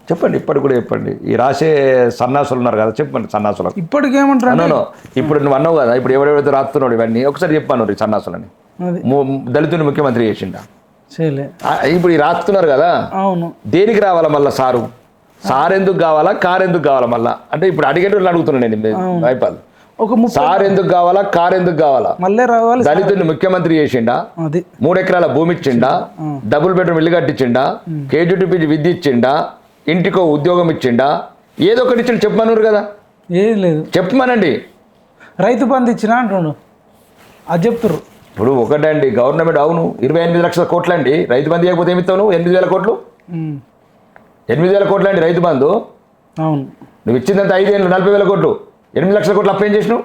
చెప్పండి, ఇప్పటికి కూడా చెప్పండి. ఈ రాసే సన్నాసులు ఉన్నారు కదా, చెప్పండి సన్నాసులకు. ఇప్పటికేమంటారు? ఇప్పుడు నువ్వు అన్నావు కదా, ఇప్పుడు ఎవరెవరైతే రాస్తున్నాడు ఇవన్నీ ఒకసారి చెప్పాను. ఈ సన్నాసులని దళితుని ముఖ్యమంత్రి చేసిండా? ఇప్పుడు ఈ రాస్తున్నారు కదా, అవును. దేనికి రావాలా మళ్ళా? సార్ ఎందుకు కావాలా, కారు ఎందుకు కావాలా మళ్ళా? అంటే ఇప్పుడు అడిగేటోళ్ళు అడుగుతున్నాను నేను వైపాల్. సార్ ఎందుకు కావాలా, కారు ఎందుకు కావాలా? మళ్ళీ రావాలి. దళితుడిని ముఖ్యమంత్రి చేసిండా? 3 ఎకరాల భూమి ఇచ్చిండా? డబుల్ బెడ్రూమ్ ఇల్లు కట్టించిండా? కేజీటీపీ విద్య ఇచ్చిండా? ఇంటికో ఉద్యోగం ఇచ్చిండా? ఏదో ఒకటి ఇచ్చిండు చెప్పమన్నారు కదా. ఏం లేదు చెప్పమనండి. రైతు బంధు ఇచ్చినా అంటున్నాడు, అది చెప్తారు. ఇప్పుడు ఒకటండి, గవర్నమెంట్ అవును 28 లక్షల కోట్లు అండి. రైతు బంధు ఇవ్వకపోతే ఏమిస్తావు నువ్వు? 8,000 కోట్లు. 8,000 కోట్లు అండి రైతు బంధు. అవును, నువ్వు ఇచ్చిందంత 5 ఏళ్ళు 40,000 కోట్లు. 8 లక్షల కోట్లు అప్పేం చేసినావు?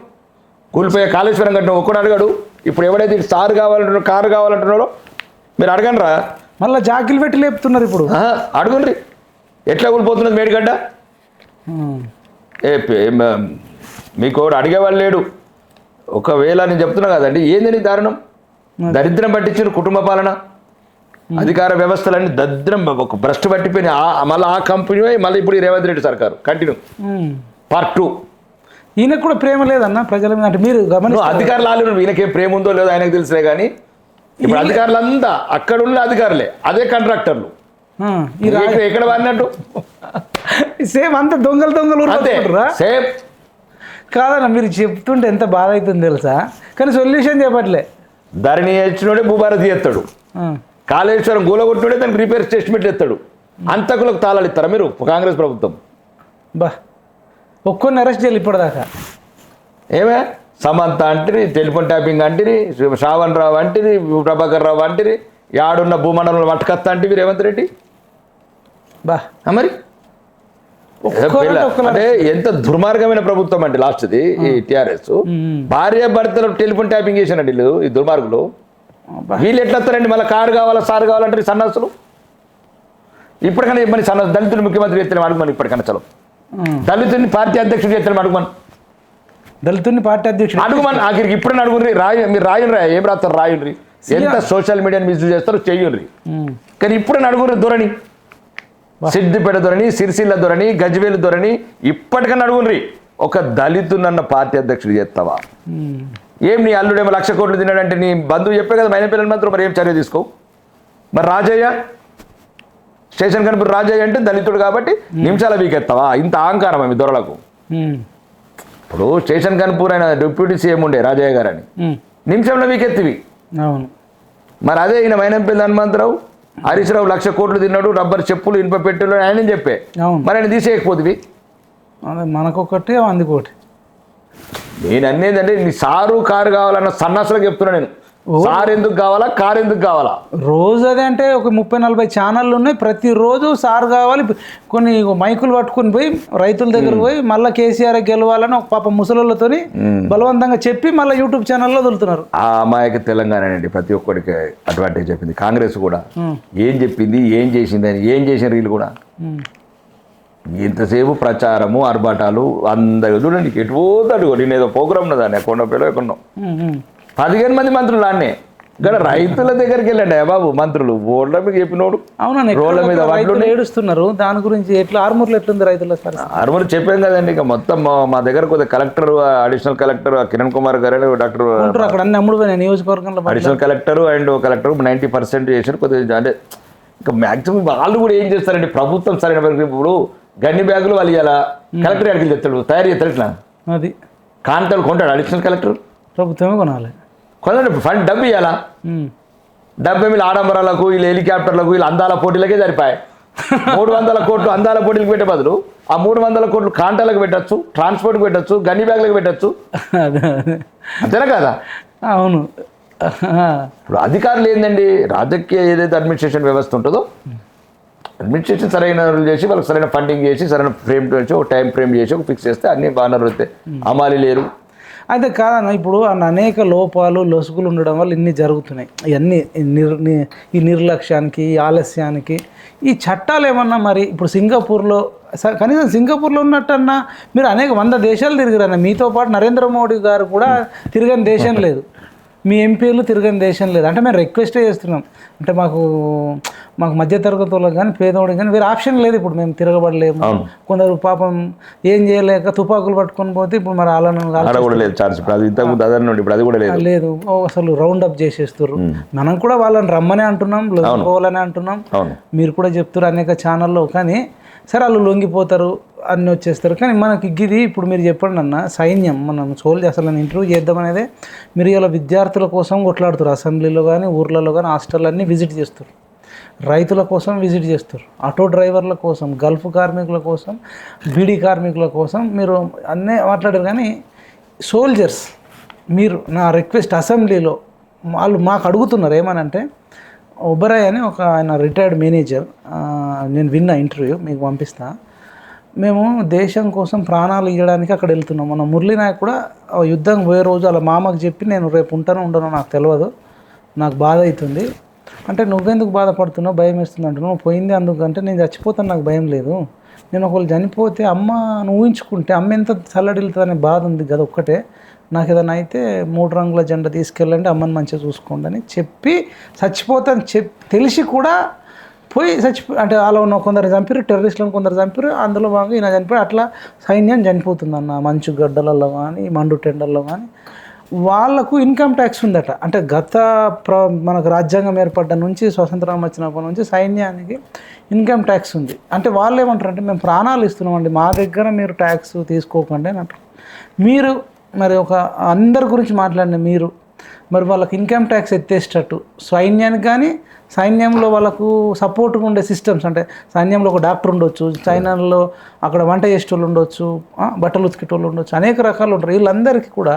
కూలిపోయే కాళేశ్వరం కట్టినావు. ఒక్కడు అడగాడు. ఇప్పుడు ఎవడైతే సార్ కావాలంటున్నాడో, కారు కావాలంటున్నాడో మీరు అడగండి రా. మళ్ళీ జాకిలు పెట్టి లేపుతున్నారు. ఇప్పుడు అడుగుండ్రి, ఎట్లా కూలిపోతున్నది మేడిగడ్డ? మీకు అడిగేవాళ్ళు లేడు. ఒకవేళ నేను చెప్తున్నా కదండి, ఏందని దారుణం, దరిద్రం పట్టించిన కుటుంబ పాలన, అధికార వ్యవస్థలన్నీ దరిద్రం, ఒక భ్రష్టు పట్టిపోయిన. మళ్ళీ ఆ కంపెనీ మళ్ళీ ఇప్పుడు రేవంత్ రెడ్డి సర్కారు కంటిన్యూ part 2. ఈయనకు కూడా ప్రేమ లేదన్న ప్రజల మీద. అంటే మీరు అధికారులు ఆలు ఈయనకేం ప్రేమ ఉందో లేదో ఆయనకు తెలుసులే, కానీ ఇప్పుడు అధికారులంతా అక్కడ ఉన్న అధికారులే, అదే కాంట్రాక్టర్లు. ఎక్కడ వాడినట్టు సేమ్ అంత దొంగలు సేమ్ కాదన్న. మీరు చెప్తుంటే ఎంత బాధ అవుతుంది తెలుసా, కానీ సొల్యూషన్ చెప్పట్లే. ధరణి ఇచ్చినోడే భూభారతి ఎత్తాడు, కాళేశ్వరం గూలగొట్టినోడే దానికి రిపేర్ ఎస్టిమేట్ ఎత్తాడు. అంతకులకు తాళాలు ఇస్తారా మీరు కాంగ్రెస్ ప్రభుత్వం? ఒక్కొన్ని అరెస్ట్ చేయాలి ఇప్పటిదాకా. ఏమే సమంత అంటిరి, టెలిఫోన్ ట్యాపింగ్ అంటిరి, శ్రావణ్ రావు అంటిరి, ప్రభాకర్ రావు అంటిరి, యాడున్న భూమండలంలో పట్టుకత్తా అంటే రేవంత్ రెడ్డి. మరి అంటే ఎంత దుర్మార్గమైన ప్రభుత్వం అండి లాస్ట్ది ఈ టీఆర్ఎస్. భార్య భర్తలు టెలిఫోన్ ట్యాపింగ్ చేశానండి వీళ్ళు, ఈ దుర్మార్గులు. వీళ్ళు ఎట్లా వస్తారండి? మళ్ళీ కారు కావాలా, సార్ కావాలంటే సన్నాసులు. ఇప్పటికైనా చెప్పని సన్నాసు దళితుని ముఖ్యమంత్రి చేస్తాను అడుగుమని. ఇప్పటికైనా చలో దళితుని పార్టీ అధ్యక్షుడు చేస్తాను అడుగుమని. దళితుని పార్టీ అధ్యక్షుడు అడుగుమని. ఆఖరికి ఇప్పుడు అడుగుండ్రి, మీరు రాయండి, ఏం రాస్తారు రాయండ్రి. ఎంత సోషల్ మీడియాని మిస్యూజ్ చేస్తారో చెయ్యండి. కానీ ఇప్పుడు అడుగుండ్రి ధోరణి, సిద్దిపేట ధోరణి, సిరిసిల్ల ధోరణి, గజ్వేలు ధోరణి. ఇప్పటికన్నా అడుగుండ్రి, ఒక దళితునన్న పార్టీ అధ్యక్షుడు చేస్తావా? ఏం నీ అల్లుడేమో 1,00,000 కోట్లు తిన్నాడంటే నీ బంధువు చెప్పే కదా మైనపిల్లల మాత్రం, మరి ఏం చర్య తీసుకో. మరి రాజయ్య స్టేషన్ కనుక రాజయ్య అంటే దళితుడు కాబట్టి నిమిషాల వీకెత్తావా? ఇంత అహంకారం మీ దొరలకు. ఇప్పుడు స్టేషన్ కన్పూర్ ఆయన డిప్యూటీ సీఎం ఉండే రాజయ్య గారు అని నిమిషంలో వీకెత్తివి. అవును. మరి అదే ఈయన మైనంపల్లి హనుమంతరావు హరీష్ రావు 1,00,000 కోట్లు తిన్నాడు, రబ్బర్ చెప్పులు ఇనుప పెట్టెలు ఆయన చెప్పే. మరి ఆయన తీసేయకపోతుంది. అదే మనకొకటి అందుకోటి. నేను అనేదంటే నీ సారు కారు కావాలన్న సన్నాసులకు చెప్తున్నా నేను. సార్ ఎందుకు కావాలా, కారు ఎందుకు కావాలా? రోజు అదే అంటే ఒక 30-40 ఛానళ్ళు ఉన్నాయి. ప్రతిరోజు సార్ కావాలి. కొన్ని మైకులు పట్టుకుని పోయి రైతుల దగ్గర పోయి మళ్ళీ కేసీఆర్ గెలవాలని ఒక పాప ముసలితో బలవంతంగా చెప్పి మళ్ళీ యూట్యూబ్ ఛానల్లో వదులుతున్నారు. ఆ అమాయక తెలంగాణ అండి ప్రతి ఒక్కరికి అడ్వాంటేజ్ చెప్పింది. కాంగ్రెస్ కూడా ఏం చెప్పింది, ఏం చేసింది అని, ఏం చేసిన వీళ్ళు కూడా ఎంతసేపు ప్రచారము ఆర్భాటాలు అందరూ చూడండి. ఎటు పోతాడు నేను ఏదో ప్రోగ్రామ్ ఉన్నదాన్ని కొండపేలో ఎక్కడో 15 మంది మంత్రులు అన్నే ఇక్కడ రైతుల దగ్గరికి వెళ్ళండి బాబు మంత్రులు. ఓళ్ళ మీద చెప్పినోడు రోడ్ల మీద ఏడుస్తున్నారు. దాని గురించి ఎట్లా ఆర్మూర్లు ఎట్లుంది రైతుల? ఆర్మూర్ చెప్పాం కదండి. ఇక మొత్తం మా దగ్గర కొద్దిగా collector, additional collector Kiran Kumar గారు, డాక్టర్ అక్కడ అన్ని అమ్ముడు నియోజకవర్గంలో అడిషనల్ కలెక్టర్ అండ్ కలెక్టర్ 90% చేశారు. కొద్దిగా అంటే ఇంకా మ్యాక్సిమం వాళ్ళు కూడా ఏం చేస్తారండి, ప్రభుత్వం సరైన వరకు ఇప్పుడు గన్ని బ్యాగులు వాళ్ళు ఇలా కలెక్టర్ అడిగి తెస్తాడు, తయారు చేస్తాడు. ఇట్లా అది కాంతాలు కొంటాడు అడిషనల్ కలెక్టర్, ప్రభుత్వమే కొనాలి. కొనండి ఫండ్ డబ్బు ఇవ్వాలా. డబ్బు వీళ్ళు ఆడంబరాలకు, వీళ్ళు హెలికాప్టర్లకు, వీళ్ళు అందాల పోటీలకే సరిపోయాయి. 300 కోట్లు అందాల పోటీలకు పెట్టే బదులు ఆ 300 కోట్లు కాంటాలకు పెట్టచ్చు, ట్రాన్స్పోర్ట్కి పెట్టచ్చు, గన్ని బ్యాగులకు పెట్టచ్చు. అంతేనా కదా? అవును. ఇప్పుడు అధికారులు ఏంటండి, రాజకీయ ఏదైతే అడ్మినిస్ట్రేషన్ వ్యవస్థ ఉంటుందో అడ్మినిస్ట్రేషన్ సరైన చేసి వాళ్ళకి సరైన ఫండింగ్ చేసి సరైన ఫ్రేమ్ చేసి ఒక టైం ఫ్రేమ్ చేసి ఒక ఫిక్స్ చేస్తే అన్ని బాగా వస్తాయి. అమాలి లేరు. అయితే కాదన్న, ఇప్పుడు అనేక లోపాలు లొసుగులు ఉండడం వల్ల ఇన్ని జరుగుతున్నాయి. ఇవన్నీ ఈ నిర్లక్ష్యానికి, ఈ ఆలస్యానికి ఈ చట్టాలు ఏమన్నా మరి ఇప్పుడు సింగపూర్లో కనీసం సింగపూర్లో ఉన్నట్టన్నా మీరు అనేక 100 దేశాలు తిరిగిరన్న. మీతో పాటు నరేంద్ర మోడీ గారు కూడా తిరగని దేశం లేదు, మీ ఎంపీలు తిరగని దేశం లేదు. అంటే మేము రిక్వెస్టే చేస్తున్నాం. అంటే మాకు మధ్యతరగతి వాళ్ళకి కానీ పేదవాడికి కానీ వేరే ఆప్షన్ లేదు. ఇప్పుడు మేము తిరగబడలేము. కొందరు పాపం ఏం చేయలేక తుపాకులు పట్టుకొని పోతే ఇప్పుడు మరి లేదు, అసలు రౌండ్ అప్ చేసేస్తారు. మనం కూడా వాళ్ళని రమ్మనే అంటున్నాం, లొంగిపోవాలని అంటున్నాం. మీరు కూడా చెప్తారు అనేక ఛానల్లో. కానీ సరే వాళ్ళు లొంగిపోతారు, అన్నీ వచ్చేస్తారు. కానీ మనకి ఇది ఇప్పుడు మీరు చెప్పండి అన్న, సైన్యం మనం అసలు నేను ఇంటర్వ్యూ చేద్దామనేదే మీరు ఇలా విద్యార్థుల కోసం కొట్లాడుతారు. అసెంబ్లీలో కానీ ఊర్లలో కానీ హాస్టల్ అన్నీ విజిట్ చేస్తారు, రైతుల కోసం విజిట్ చేస్తారు, ఆటో డ్రైవర్ల కోసం, గల్ఫ్ కార్మికుల కోసం, బీడీ కార్మికుల కోసం మీరు అన్నీ మాట్లాడారు. కానీ సోల్జర్స్ మీరు నా రిక్వెస్ట్ అసెంబ్లీలో వాళ్ళు మాకు అడుగుతున్నారు ఏమనంటే, ఒబరాయ్ అని ఒక ఆయన రిటైర్డ్ మేనేజర్, నేను విన్న ఇంటర్వ్యూ మీకు పంపిస్తా. మేము దేశం కోసం ప్రాణాలు ఇవ్వడానికి అక్కడ వెళ్తున్నాం. మన మురళీ నాయక్ కూడా యుద్ధం పోయే రోజు వాళ్ళ మామకు చెప్పి నేను రేపు ఉంటానో ఉండనో నాకు తెలియదు, నాకు బాధ అవుతుంది అంటే, నువ్వెందుకు బాధపడుతున్నావు, భయం వేస్తుంది అంటున్నావు. పోయింది అందుకంటే నేను చచ్చిపోతాను, నాకు భయం లేదు. నేను ఒకళ్ళు చనిపోతే అమ్మ నువ్వు ఊహించుకుంటే అమ్మ ఎంత చల్లడిల్తుందనే బాధ ఉంది కదా ఒక్కటే. నాకు ఏదైనా అయితే 3 రంగుల జెండా తీసుకెళ్ళండి, అమ్మని మంచిగా చూసుకోండి అని చెప్పి చచ్చిపోతాను తెలిసి కూడా పోయి అంటే అలా ఉన్న కొందరు చంపారు, టెర్రరిస్టులను కొందరు చంపారు. అందులో భాగంగా ఈయన చనిపోయి అట్లా సైన్యం చనిపోతుందన్న మంచు గడ్డలలో కానీ మండు టెండర్లో కానీ. వాళ్ళకు ఇన్కమ్ ట్యాక్స్ ఉందట. అంటే మనకు రాజ్యాంగం ఏర్పడ్డ నుంచి స్వతంత్రం వచ్చినప్పటి నుంచి సైన్యానికి ఇన్కమ్ ట్యాక్స్ ఉంది. అంటే వాళ్ళు ఏమంటారు అంటే, మేము ప్రాణాలు ఇస్తున్నామండి, మా దగ్గర మీరు ట్యాక్స్ తీసుకోకండి అని అంటారు. మీరు మరి ఒక అందరి గురించి మాట్లాడిన మీరు మరి వాళ్ళకి ఇన్కమ్ ట్యాక్స్ ఎత్తేసేటట్టు సైన్యానికి కానీ, సైన్యంలో వాళ్ళకు సపోర్ట్గా ఉండే సిస్టమ్స్, అంటే సైన్యంలో ఒక డాక్టర్ ఉండొచ్చు, సైన్యంలో అక్కడ వంట చేసేటోళ్ళు ఉండొచ్చు, బట్టలు ఉతికేటోళ్ళు ఉండొచ్చు, అనేక రకాలు ఉంటారు. వీళ్ళందరికీ కూడా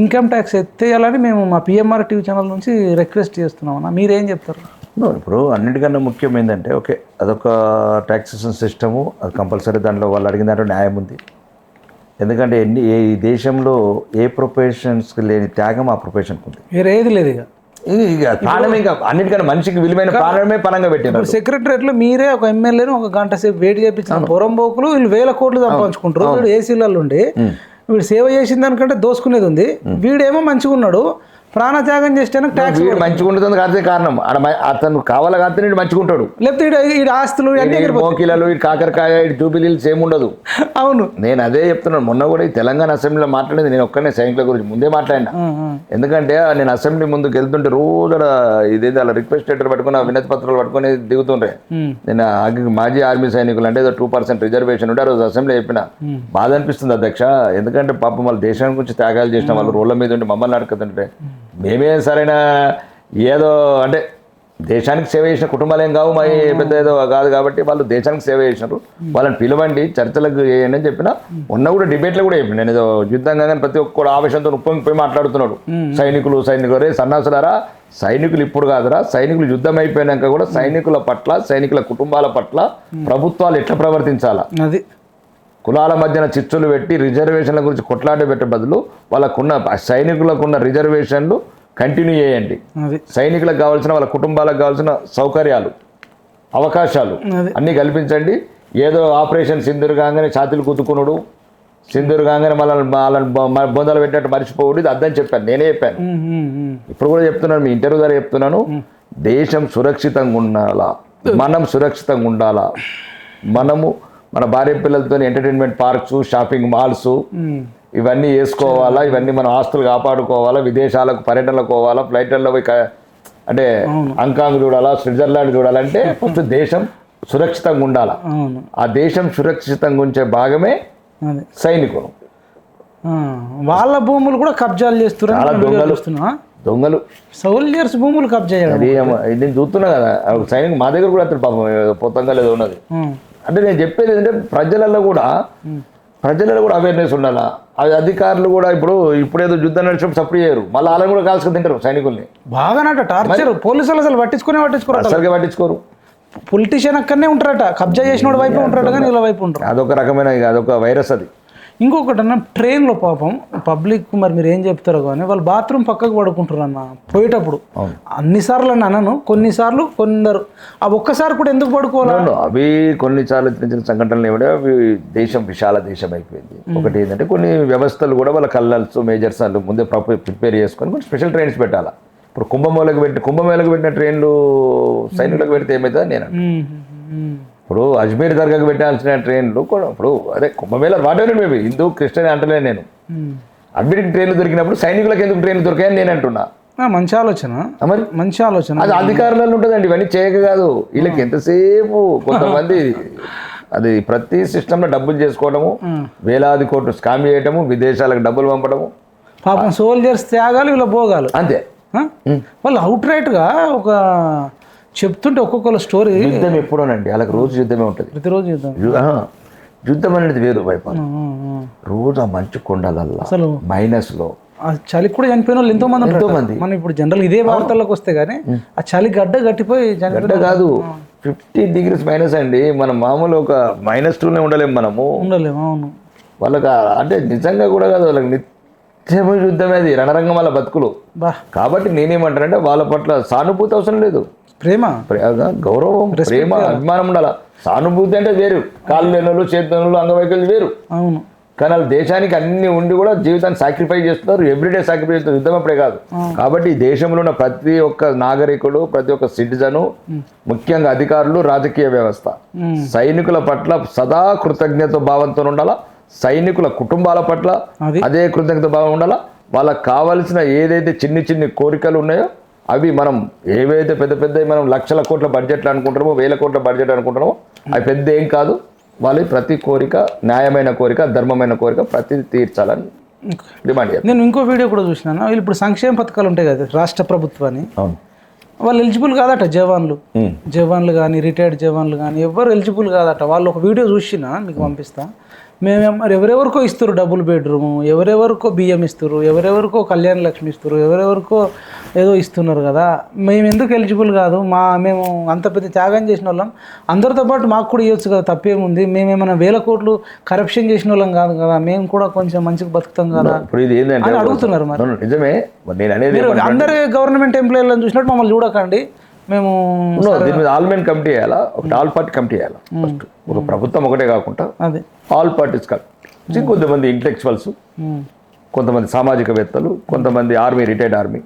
ఇన్కమ్ ట్యాక్స్ ఎత్తేయాలని మేము మా పిఎంఆర్ టీవీ ఛానల్ నుంచి రిక్వెస్ట్ చేస్తున్నాం అన్న. మీరేం చెప్తారు? ఇప్పుడు అన్నిటికన్నా ముఖ్యం ఏంటంటే, ఓకే అదొక ట్యాక్సేషన్ సిస్టము, అది కంపల్సరీ. దాంట్లో వాళ్ళు అడిగిన దాంట్లో న్యాయం ఉంది. ఎందుకంటే ఈ దేశంలో ఏ ప్రొఫెషన్స్కి లేని త్యాగం ఆ ప్రొఫెషన్కి ఉంది, వేరేది లేదు. ఇక ప్రాణమే, అన్నిటికన్నా మనిషికి విలువైన ప్రాణమే పరంగా పెట్టినారు. సెక్రటరియట్లో మీరే ఒక ఎమ్మెల్యేను 1 గంట సేపు వెయిట్ చేయించిన పొరంబోకులు వీళ్ళు 1000 కోట్లు సంపాదించుకుంటారు. వీడు ఏసీలలో ఉండి వీడు సేవ చేసిన దానికంటే దోసుకునేది ఉంది. వీడేమో మంచిగా ఉన్నాడు, ప్రాణత్యాగం చేస్తే ట్యాక్స్ వీడు మంచిగా ఉంటుంది అదే కారణం అతను కావాలా కాబట్టి వీడు మంచిగా ఉంటాడు. లేకపోతే ఈ ఆస్తులు మోకిలలు ఈ కాకరకాయ ఈ జూబిలీలు సేమ్ ఉండదు. అవును, నేను అదే చెప్తున్నాను. మొన్న కూడా ఈ తెలంగాణ అసెంబ్లీలో మాట్లాడేది నేను ఒక్కనే సైనికుల గురించి ముందే మాట్లాడినా. ఎందుకంటే నేను అసెంబ్లీ ముందుకు వెళ్తుంటే రోజు ఇదేదో అలా రిక్వెస్ట్ లెటర్ పట్టుకుని వినతి పత్రాలు పట్టుకుని దిగుతుండే. నేను మాజీ ఆర్మీ సైనికులు అంటే 2% రిజర్వేషన్ ఉంటే ఆ రోజు అసెంబ్లీ చెప్పిన. బాధ అనిపిస్తుంది అధ్యక్ష, ఎందుకంటే పాపం వాళ్ళ దేశానికి గురించి త్యాగాలు చేసిన వాళ్ళు రోడ్ల మీద ఉండి మమ్మల్ని అడుగుతుంటే మేమే సరైన ఏదో అంటే దేశానికి సేవ చేసిన కుటుంబాలు ఏం కావు, మా పెద్ద ఏదో కాదు కాబట్టి వాళ్ళు దేశానికి సేవ చేసినారు. వాళ్ళని పిలవండి, చర్చలకు చేయండి అని చెప్పిన. ఉన్న కూడా డిబేట్లో కూడా చెప్పిన. నేను ఏదో యుద్ధంగా కానీ ప్రతి ఒక్కరు ఆవేశంతో ఉప్పొంగిపోయి మాట్లాడుతున్నాడు. సైనికులు రే సన్నాసులారా, సైనికులు ఇప్పుడు కాదురా, సైనికులు యుద్ధం అయిపోయినాక కూడా సైనికుల పట్ల సైనికుల కుటుంబాల పట్ల ప్రభుత్వాలు ఎట్లా ప్రవర్తించాలా, కులాల మధ్యన చిచ్చులు పెట్టి రిజర్వేషన్ల గురించి కొట్లాట పెట్టే బదులు వాళ్ళకున్న సైనికులకున్న రిజర్వేషన్లు కంటిన్యూ చేయండి. సైనికులకు కావాల్సిన వాళ్ళ కుటుంబాలకు కావాల్సిన సౌకర్యాలు అవకాశాలు అన్నీ కల్పించండి. ఏదో ఆపరేషన్ సింధూర్ కాగానే ఛాతీలు కుతుకునుడు, సింధూర్ కాగానే వాళ్ళని బొందలు పెట్టినట్టు మర్చిపోవడం ఇది అర్థం చెప్పాను. నేనే చెప్పాను, ఇప్పుడు కూడా చెప్తున్నాను, మీ ఇంటర్వ్యూ ద్వారా చెప్తున్నాను. దేశం సురక్షితంగా ఉండాలా, మనం సురక్షితంగా ఉండాలా, మనము మన భార్య పిల్లలతో ఎంటర్టైన్మెంట్ పార్క్స్ షాపింగ్ మాల్స్ ఇవన్నీ వేసుకోవాలా, ఇవన్నీ మనం ఆస్తులు కాపాడుకోవాలా, విదేశాలకు పర్యటనలకు పోవాలా, ఫ్లైట్లలో పోయి అంటే హాంకాంగ్ చూడాలా, స్విట్జర్లాండ్ చూడాలంటే ఫస్ట్ దేశం సురక్షితంగా ఉండాలా. ఆ దేశం సురక్షితంగా ఉంచే భాగమే సైనికులు. వాళ్ళ భూములు కూడా కబ్జాలు చేస్తున్నారు, దొంగలు సోల్జర్స్ భూములు కబ్జా చేయడం. నేను చూస్తున్నా కదా, సైనికులు మా దగ్గర కూడా అతను పాపం పొత్తంగా లేదు ఉన్నది. అంటే నేను చెప్పేది ఏంటంటే ప్రజలలో కూడా అవేర్నెస్ ఉండాలా. అది అధికారులు కూడా ఇప్పుడేదో యుద్ధం నడిచినప్పుడు సపోర్ట్ చేయరు, మళ్ళీ వాళ్ళని కూడా కాల్చుకుని తింటారు సైనికుల్ని. బాగానట టార్చర్, పోలీసులు అసలు పట్టించుకోరు. పొలిటీషియన్ అక్కడనే ఉంటారట, కబ్జా చేసిన వైపు ఉంటారట కానీ ఇలా వైపు ఉంటారు. అదొక రకమైన అదొక వైరస్. అది ఇంకొకటి అన్న, ట్రైన్లో పాపం పబ్లిక్ మరి మీరు ఏం చెప్తారో కానీ వాళ్ళు బాత్రూమ్ పక్కకు పడుకుంటారు అన్న పోయేటప్పుడు. అన్నిసార్లు అని అనను, కొన్నిసార్లు కొందరు ఆ ఒక్కసారి కూడా ఎందుకు పడుకోవాలి? అవి కొన్నిసార్లు చిన్న చిన్న సంఘటనలు ఏమిటో అవి దేశం విశాల దేశం అయిపోయింది. ఒకటి ఏంటంటే కొన్ని వ్యవస్థలు కూడా వాళ్ళ కల్లర్స్ మేజర్స్ వాళ్ళు ముందే ప్రిపేర్ చేసుకొని కొన్ని స్పెషల్ ట్రైన్స్ పెట్టాలా. ఇప్పుడు కుంభమేళకు పెట్టిన ట్రైన్లు సైనికులకు పెడితే ఏమవుతుంది నేను ఇప్పుడు అజ్మీర్ దర్గాకు పెట్టాల్సిన ట్రైన్లు ఇప్పుడు అదే కుంభమేళ వాటేనండి మేబీ హిందూ క్రిస్టియన్ అంటలేను నేను. అజ్మీర్కి ట్రైన్లు దొరికినప్పుడు సైనికులకు ఎందుకు ట్రైన్లు దొరికాయని నేను అంటున్నా. మంచి ఆలోచన, మరి మంచి ఆలోచన. అది అధికారులలో ఉంటుందండి, ఇవన్నీ చేయక కాదు. వీళ్ళకి ఎంతసేపు కొంతమంది అది ప్రతి సిస్టంలో డబ్బులు చేసుకోవడము, వేలాది కోట్లు స్కామ్ చేయటము, విదేశాలకు డబ్బులు పంపడము. పాపం సోల్జర్స్ త్యాగాలు వీళ్ళ భోగాలు అంతే. వాళ్ళు అవుట్ రైట్గా ఒక చెప్తుంటే ఒక్కొక్కరు స్టోరీ. యుద్ధం ఎప్పుడోనండి వాళ్ళకి రోజు యుద్ధమే ఉంటుంది, ప్రతిరోజు యుద్ధం అనేది వేరు వైపు. రోజు ఆ మంచు కొండలల్లో అసలు మైనస్లో చలికి కూడా చనిపోయిన వాళ్ళు ఎంతో మంది. మనం ఇప్పుడు జనరల్ ఇదే వార్తల్లోకి వస్తే కానీ ఆ చలి గడ్డ గట్టిపోయి గడ్డ కాదు 50 degrees మైనస్ అండి. మనం మామూలు ఒక -2 ఉండలేము, మనము ఉండలేము. అవును, వాళ్ళకి అంటే నిజంగా కూడా కాదు, వాళ్ళకి నిత్యం యుద్ధమే, అది రణరంగం వాళ్ళ బతుకులు. కాబట్టి నేనేమంటానంటే వాళ్ళ పట్ల సానుభూతి అవసరం లేదు, ప్రేమ, గౌరవం, ప్రేమ, అభిమానం ఉండాలి. సానుభూతి అంటే వేరు, కాళ్ళు లేనోళ్ళు, చేతులు, అంగవైకల్యం వేరు. అవును, కానీ వాళ్ళు దేశానికి అన్ని ఉండి కూడా జీవితాన్ని సాక్రిఫైస్ చేస్తున్నారు, ఎవ్రీడే సాక్రిఫైస్ చేస్తున్నారు, యుద్ధం అప్పుడే కాదు. కాబట్టి ఈ దేశంలో ఉన్న ప్రతి ఒక్క నాగరికుడు, ప్రతి ఒక్క సిటిజను, ముఖ్యంగా అధికారులు, రాజకీయ వ్యవస్థ సైనికుల పట్ల సదా కృతజ్ఞత భావంతో ఉండాలా. సైనికుల కుటుంబాల పట్ల అదే కృతజ్ఞత భావం ఉండాలా. వాళ్ళకి కావాల్సిన ఏదైతే చిన్ని కోరికలు ఉన్నాయో అవి మనం ఏవైతే పెద్ద మనం లక్షల కోట్ల బడ్జెట్లు అనుకుంటున్నామో, వేల కోట్ల బడ్జెట్ అనుకుంటున్నామో అవి పెద్ద ఏం కాదు. వాళ్ళ ప్రతి కోరిక న్యాయమైన కోరిక, ధర్మమైన కోరిక ప్రతిదీ తీర్చాలని డిమాండ్ చేయాలి. నేను ఇంకో వీడియో కూడా చూసినాను, వీళ్ళు ఇప్పుడు సంక్షేమ పథకాలు ఉంటాయి కదా రాష్ట్ర ప్రభుత్వాన్ని, వాళ్ళు ఎలిజిబుల్ కాదట. జవాన్లు కానీ రిటైర్డ్ జవాన్లు కానీ ఎవరు ఎలిజిబుల్ కాదట. వాళ్ళు ఒక వీడియో చూసినా మీకు పంపిస్తా. మరి ఎవరెవరికో ఇస్తారు డబుల్ బెడ్రూము, ఎవరెవరికో బియ్యం ఇస్తారు, ఎవరెవరికో కళ్యాణ లక్ష్మి ఇస్తారు, ఎవరెవరికో ఏదో ఇస్తున్నారు కదా. మేము ఎందుకు ఎలిజిబుల్ కాదు? మేము అంత పెద్ద త్యాగం చేసిన వాళ్ళం, అందరితో పాటు మాకు కూడా ఇవ్వచ్చు కదా, తప్పేముంది? మేమేమైనా 1000 కోట్లు కరప్షన్ చేసిన వాళ్ళం కాదు కదా, మేము కూడా కొంచెం మంచిగా బతుకుతాం కదా అని అడుగుతున్నారు. మరి నిజమే, అందరు గవర్నమెంట్ ఎంప్లాయీలను చూసినట్టు మమ్మల్ని చూడకండి. మేము దీని మీద ఆల్ మెన్ కమిటీ చేయాలా, ఒకటి ఆల్ పార్టీ కమిటీ చేయాలా. ఫస్ట్ ఒక ప్రభుత్వం ఒకటే కాకుండా అదే ఆల్ పార్టీస్ కొంతమంది ఇంటెలెక్చువల్స్, కొంతమంది సామాజికవేత్తలు, కొంతమంది రిటైర్డ్ ఆర్మీ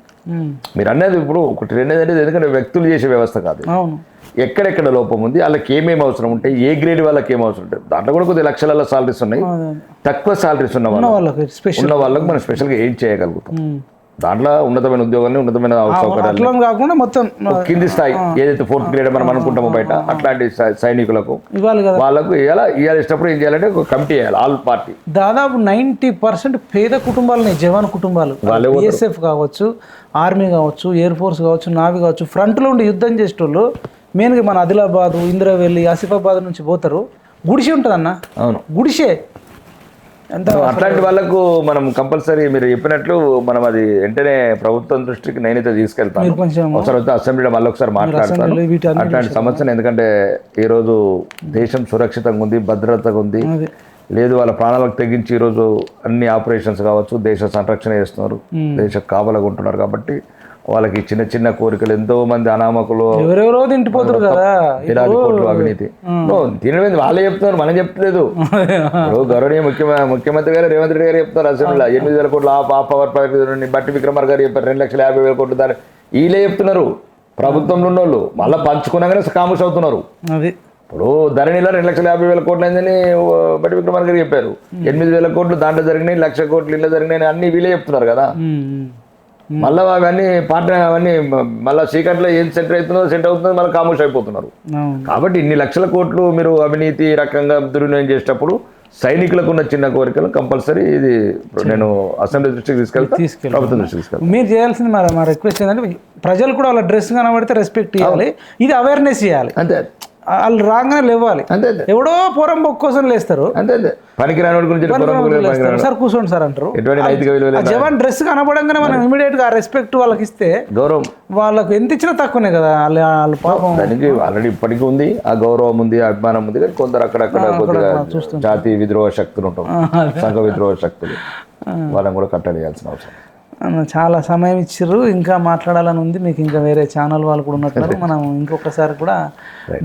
మీరు అన్నది ఇప్పుడు ఒకటి రెండేది అనేది ఎందుకంటే వ్యక్తులు చేసే వ్యవస్థ కాదు. అవును. ఎక్కడెక్కడ లోపం ఉంది, వాళ్ళకి ఏమేమి అవసరం ఉంటాయి, ఏ గ్రేడ్ వాళ్ళకి ఏం అవసరం ఉంటాయి. దాంట్లో కూడా కొద్దిగా లక్షల సాలరీస్ ఉన్నాయి, తక్కువ సాలరీస్ ఉన్న వాళ్ళకి మనం స్పెషల్గా ఏం చేయగలుగుతాం. దాంట్లో ఉన్నతమైన ఉద్యోగాన్ని, ఉన్నతమైన సౌకర్యాలు కాకుండా మొత్తం కింది స్థాయి ఏదైతే 4th గ్రేడ్ మనం అనుకుంటామో బయట అట్లాంటి సైనికులకు వాళ్ళకు ఇవాళ ఇష్టప్పుడు ఏం చేయాలంటే ఒక కమిటీ వేయాలి, ఆల్ పార్టీ. దాదాపు 90% పేద కుటుంబాలని, జవాన్ కుటుంబాలు, BSF కావచ్చు, ఆర్మీ కావచ్చు, ఎయిర్ ఫోర్స్ కావచ్చు, నావీ కావచ్చు, ఫ్రంట్లో ఉండి యుద్ధం చేసేటోళ్ళు మెయిన్గా మన ఆదిలాబాద్, ఇందిరావెల్లి, ఆసిఫాబాద్ నుంచి పోతారు. గుడిసె ఉంటుంది అన్న. అవును, గుడిసె. అట్లాంటి వాళ్ళకు మనం కంపల్సరీ మీరు చెప్పినట్లు మనం అది వెంటనే ప్రభుత్వం దృష్టికి నేనైతే తీసుకెళ్తాను. ఒకసారి వస్తే అసెంబ్లీలో మళ్ళీ ఒకసారి మాట్లాడతాను అట్లాంటి సమస్యను. ఎందుకంటే ఈరోజు దేశం సురక్షితంగా ఉంది, భద్రతగా ఉంది. లేదు వాళ్ళ ప్రాణాలకు తెగించి ఈరోజు అన్ని ఆపరేషన్స్ కావచ్చు దేశ సంరక్షణ చేస్తున్నారు, దేశ కాపలాగా ఉంటున్నారు. కాబట్టి వాళ్ళకి చిన్న చిన్న కోరికలు, ఎంతో మంది అనామకులు ఎవరెవరో తింటిపోతారు కదా, కోట్లు అవినీతి తినలేదు వాళ్ళే చెప్తున్నారు, మనం చెప్తలేదు. గౌరవనీయ ముఖ్యమంత్రి గారు రేవంత్ రెడ్డి గారు చెప్తున్నారు అసెంబ్లీలో 8,000 కోట్లు ఆ పవర్ ప్రాజెక్టు. బట్టి విక్రమార్ గారు చెప్పారు 2,50,000 కోట్లు. దాన్ని వీళ్ళే చెప్తున్నారు, ప్రభుత్వంలో ఉన్న వాళ్ళు. మళ్ళీ పంచుకున్నాగానే కాముష్ అవుతున్నారు. ఇప్పుడు ధరణిలో 2,50,000 కోట్లు అయిందని బట్టి విక్రమార్ గారు చెప్పారు. 8,000 కోట్లు దాంట్లో జరిగినాయి, 1,00,000 కోట్లు ఇళ్ళ జరిగినాయి అన్ని వీళ్ళే చెప్తున్నారు కదా. మళ్ళీ అవన్నీ పార్టీ అవన్నీ మళ్ళీ సీక్రెట్లో ఏం సెంటర్ అవుతుందో మళ్ళీ కామోష్ అయిపోతున్నారు. కాబట్టి ఇన్ని లక్షల కోట్లు మీరు అవినీతి రకంగా దుర్వినియోగం చేసేటప్పుడు సైనికులకు ఉన్న చిన్న కోరికలు కంపల్సరీ ఇది నేను అసెంబ్లీ దృష్టికి తీసుకెళ్తాను, ప్రభుత్వం దృష్టికి తీసుకెళ్తాను. మీరు చేయాల్సింది మా రిక్వెస్ట్ ఏంటంటే ప్రజలు కూడా వాళ్ళ డ్రెస్ కనబడితే రెస్పెక్ట్ ఇవ్వాలి, ఇది అవేర్నెస్ చేయాలి. అంతే, వాళ్ళు రాగానే లేవాలి. అంతే, ఎవడో పోరం బొక్క కోసం లేస్తారు. అంతే, పనికిరాని గురించి సార్ కూర్చోండి సార్ అంటారు. జవాన్ డ్రెస్ కనబడంగానే మనం ఇమీడియట్ గా రెస్పెక్ట్ వాళ్ళకి ఇస్తే గౌరవం, వాళ్ళకు ఎంత ఇచ్చినా తక్కువనే కదా. వాళ్ళ పాపం దానికి ఆల్రెడీ ఇప్పటికీ ఉంది, ఆ గౌరవం ఉంది, అభిమానం ఉంది. కానీ కొందరు అక్కడక్కడ కొద్దిగా జాతి విద్రోహ శక్తులు ఉంటాం, సంఘ విద్రోహ శక్తులు, వాళ్ళని కూడా కట్టడియాల్సిన అవసరం. చాలా సమయం ఇచ్చారు, ఇంకా మాట్లాడాలని ఉంది మీకు. ఇంకా వేరే ఛానల్ వాళ్ళు కూడా ఉన్నట్టు మనం ఇంకొకసారి కూడా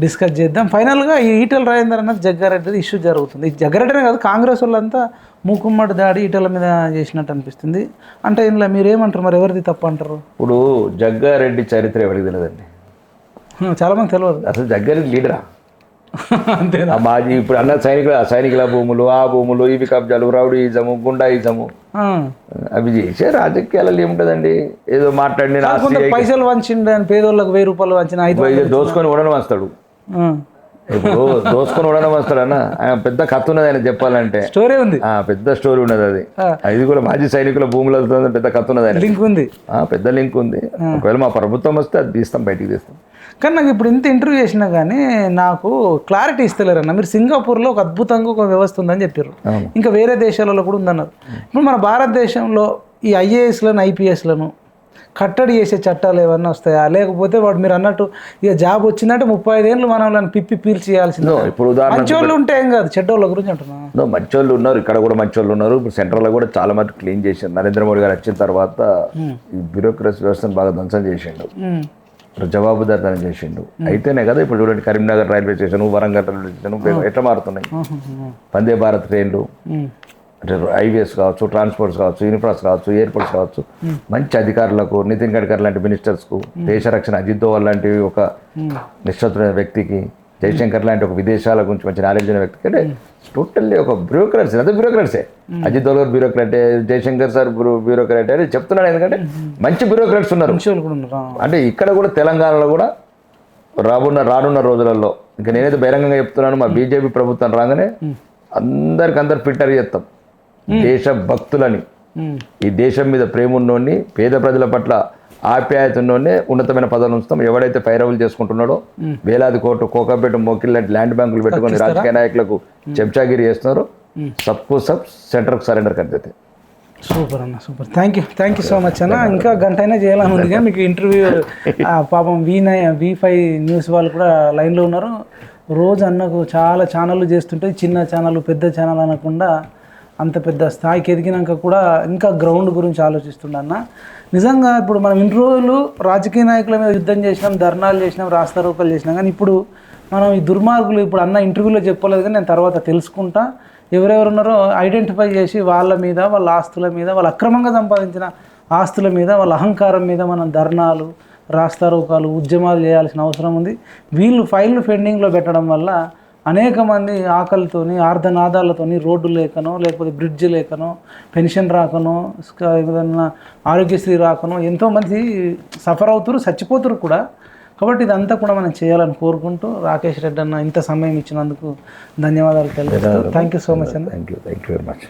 డిస్కస్ చేద్దాం. ఫైనల్గా ఈ ఈటెల రాజేందర్ అన్నది జగ్గారెడ్డి ఇష్యూ జరుగుతుంది. జగ్గారెడ్డినే కాదు, కాంగ్రెస్ వాళ్ళంతా మూకుమ్మడి దాడి ఈటెల మీద చేసినట్టు అనిపిస్తుంది. అంటే ఇందులో మీరు ఏమంటారు, మరి ఎవరిది తప్పు అంటారు? ఇప్పుడు జగ్గారెడ్డి చరిత్ర ఎవరికి తెలియదండి, చాలా మంది తెలియదు. అసలు జగ్గారెడ్డి లీడరా? అంతేనా? మాజీ ఇప్పుడు అన్న సైనికుల భూములు, ఆ భూములు, ఇవి కబ్జాలు, రౌడీయిజము, గుండాయిజము అవి చేసే రాజకీయాలలో ఏముంటదండి? ఏదో మాట్లాడి పైసలు వంచిండు అని, పేదోళ్ళకి 1,000 రూపాయలు వంచిన 5 దోసుకొని ఉడనం వస్తాడు. ఇప్పుడు దోసుకొని ఉడనం వస్తాడు అన్న, ఆయన పెద్ద కథ ఉన్నది. ఆయన చెప్పాలంటే స్టోరీ ఉంది, పెద్ద స్టోరీ ఉన్నది. అది కూడా మాజీ సైనికుల భూములతో పెద్ద కథ ఉన్నది. ఆయన లింక్ ఉంది, పెద్ద లింక్ ఉంది. ఒకవేళ మా ప్రభుత్వం వస్తే అది తీస్తాం, బయటికి తీస్తాం. కానీ నాకు ఇప్పుడు ఇంత ఇంటర్వ్యూ చేసినా కానీ నాకు క్లారిటీ ఇస్తలేరన్న. మీరు సింగపూర్లో ఒక అద్భుతంగా ఒక వ్యవస్థ ఉందని చెప్పారు, ఇంకా వేరే దేశాలలో కూడా ఉందన్నారు. ఇప్పుడు మన భారతదేశంలో ఈ IASలను IPSలను కట్టడి చేసే చట్టాలు ఏమన్నా వస్తాయా? లేకపోతే వాడు మీరు అన్నట్టు ఇక జాబ్ వచ్చిందంటే 35 ఏళ్ళు మనం వాళ్ళని పిప్పి పీల్చి చేయాల్సిందే. ఇప్పుడు మంచోళ్ళు ఉంటే ఏం కాదు, చెడ్డోళ్ళ గురించి అంటున్నా. మంచోళ్ళు ఉన్నారు, ఇక్కడ కూడా మంచోళ్ళు ఉన్నారు. ఇప్పుడు సెంట్రల్లో కూడా చాలా మటుకు క్లీన్ చేసిండు. నరేంద్ర మోడీ గారు వచ్చిన తర్వాత ఈ బ్యూరోక్రసీ వ్యవస్థను బాగా ధ్వంసం చేసిండు, జవాబుదారితనం చేసిండు. అయితేనే కదా ఇప్పుడు చూడండి Karimnagar railway station, Warangal railway station ఎట్లా మారుతున్నాయి. వందే భారత్ ట్రైన్లు అంటే హైవేస్ కావచ్చు, ట్రాన్స్పోర్ట్స్ కావచ్చు, ఇన్ఫ్రాస్ కావచ్చు, ఎయిర్పోర్ట్స్ కావచ్చు, మంచి అధికారులకు, నితిన్ గడ్కరీ లాంటి మినిస్టర్స్కు, దేశ రక్షణ అజిత్ దోవల్ లాంటి ఒక నిష్ఠాతులైన వ్యక్తికి, జయశంకర్ లాంటి ఒక విదేశాల గురించి మంచి నాలెడ్జ్ ఉన్న వ్యక్తికి, అంటే టోటల్లీ ఒక బ్యూరోక్రాట్స్. అదే బ్యూరోక్రాట్సే. అజిత్ దోవల్ గారు బ్యూరోక్రాటే, జయశంకర్ సార్ బ్యూరోక్రాటే అని చెప్తున్నాడు. ఎందుకంటే మంచి బ్యూరోక్రాట్స్ ఉన్నారు. అంటే ఇక్కడ కూడా తెలంగాణలో కూడా రానున్న రోజులలో ఇంకా నేనైతే బహిరంగంగా చెప్తున్నాను, మా బీజేపీ ప్రభుత్వం రాగానే అందరు ఫిల్టర్ చేస్తాం దేశ భక్తులని. ఈ దేశం మీద ప్రేమ ఉన్నోడిని, పేద ప్రజల పట్ల ఆప్యాయత ఉన్నోడిని ఉన్నతమైన పదవులు ఉంచుతాం. ఎవడైతే ఫైరవులు చేసుకుంటున్నాడో, వేలాది కోట్లు కోకాపేట మోకిల్ లాంటి ల్యాండ్ బ్యాంకులు పెట్టుకుని రాజకీయ నాయకులకు చెంచాగిరి చేస్తున్నారు, సబ్కు సబ్ సెంటర్కు సరెండర్ కడితే. సూపర్ అన్న, super. Thank you so much అన్న. ఇంకా గంట అయినా చేయాలని ఉంది కానీ మీకు ఇంటర్వ్యూ పాపం V5 న్యూస్ వాళ్ళు కూడా లైన్లో ఉన్నారు. రోజు అన్నకు చాలా ఛానళ్ళు చేస్తుంటే చిన్న ఛానల్ పెద్ద ఛానల్ అనకుండా అంత పెద్ద స్థాయికి ఎదిగినాక కూడా ఇంకా గ్రౌండ్ గురించి ఆలోచిస్తుండ అన్న. నిజంగా ఇప్పుడు మనం ఇన్ని రోజులు రాజకీయ నాయకుల మీద యుద్ధం చేసినాం, ధర్నాలు చేసినాం, రాస్తారోకలు చేసినాం. కానీ ఇప్పుడు మనం ఈ దుర్మార్గులు ఇప్పుడు అన్న ఇంటర్వ్యూలో చెప్పలేదు కానీ నేను తర్వాత తెలుసుకుంటా ఎవరెవరు ఉన్నారో ఐడెంటిఫై చేసి వాళ్ళ మీద, వాళ్ళ ఆస్తుల మీద, వాళ్ళు అక్రమంగా సంపాదించిన ఆస్తుల మీద వాళ్ళ అహంకారం మీద మనం ధర్నాలు రాస్తారోకాలు ఉద్యమాలు చేయాల్సిన అవసరం ఉంది. వీళ్ళు ఫైళ్ళు పెండింగ్లో పెట్టడం వల్ల అనేక మంది ఆకలితోని ఆర్ధనాదాలతోని రోడ్డు లేకనో లేకపోతే బ్రిడ్జ్ లేకనో పెన్షన్ రాకనో ఏదన్నా ఆరోగ్యశ్రీ రాకనో ఎంతోమంది సఫర్ అవుతారు, చచ్చిపోతారు కూడా. కాబట్టి ఇదంతా కూడా మనం చేయాలని కోరుకుంటూ రాకేష్ రెడ్డి అన్న ఇంత సమయం ఇచ్చినందుకు ధన్యవాదాలు తెలుపుతూ థ్యాంక్ యూ సో మచ్ అన్న. Thank you very much.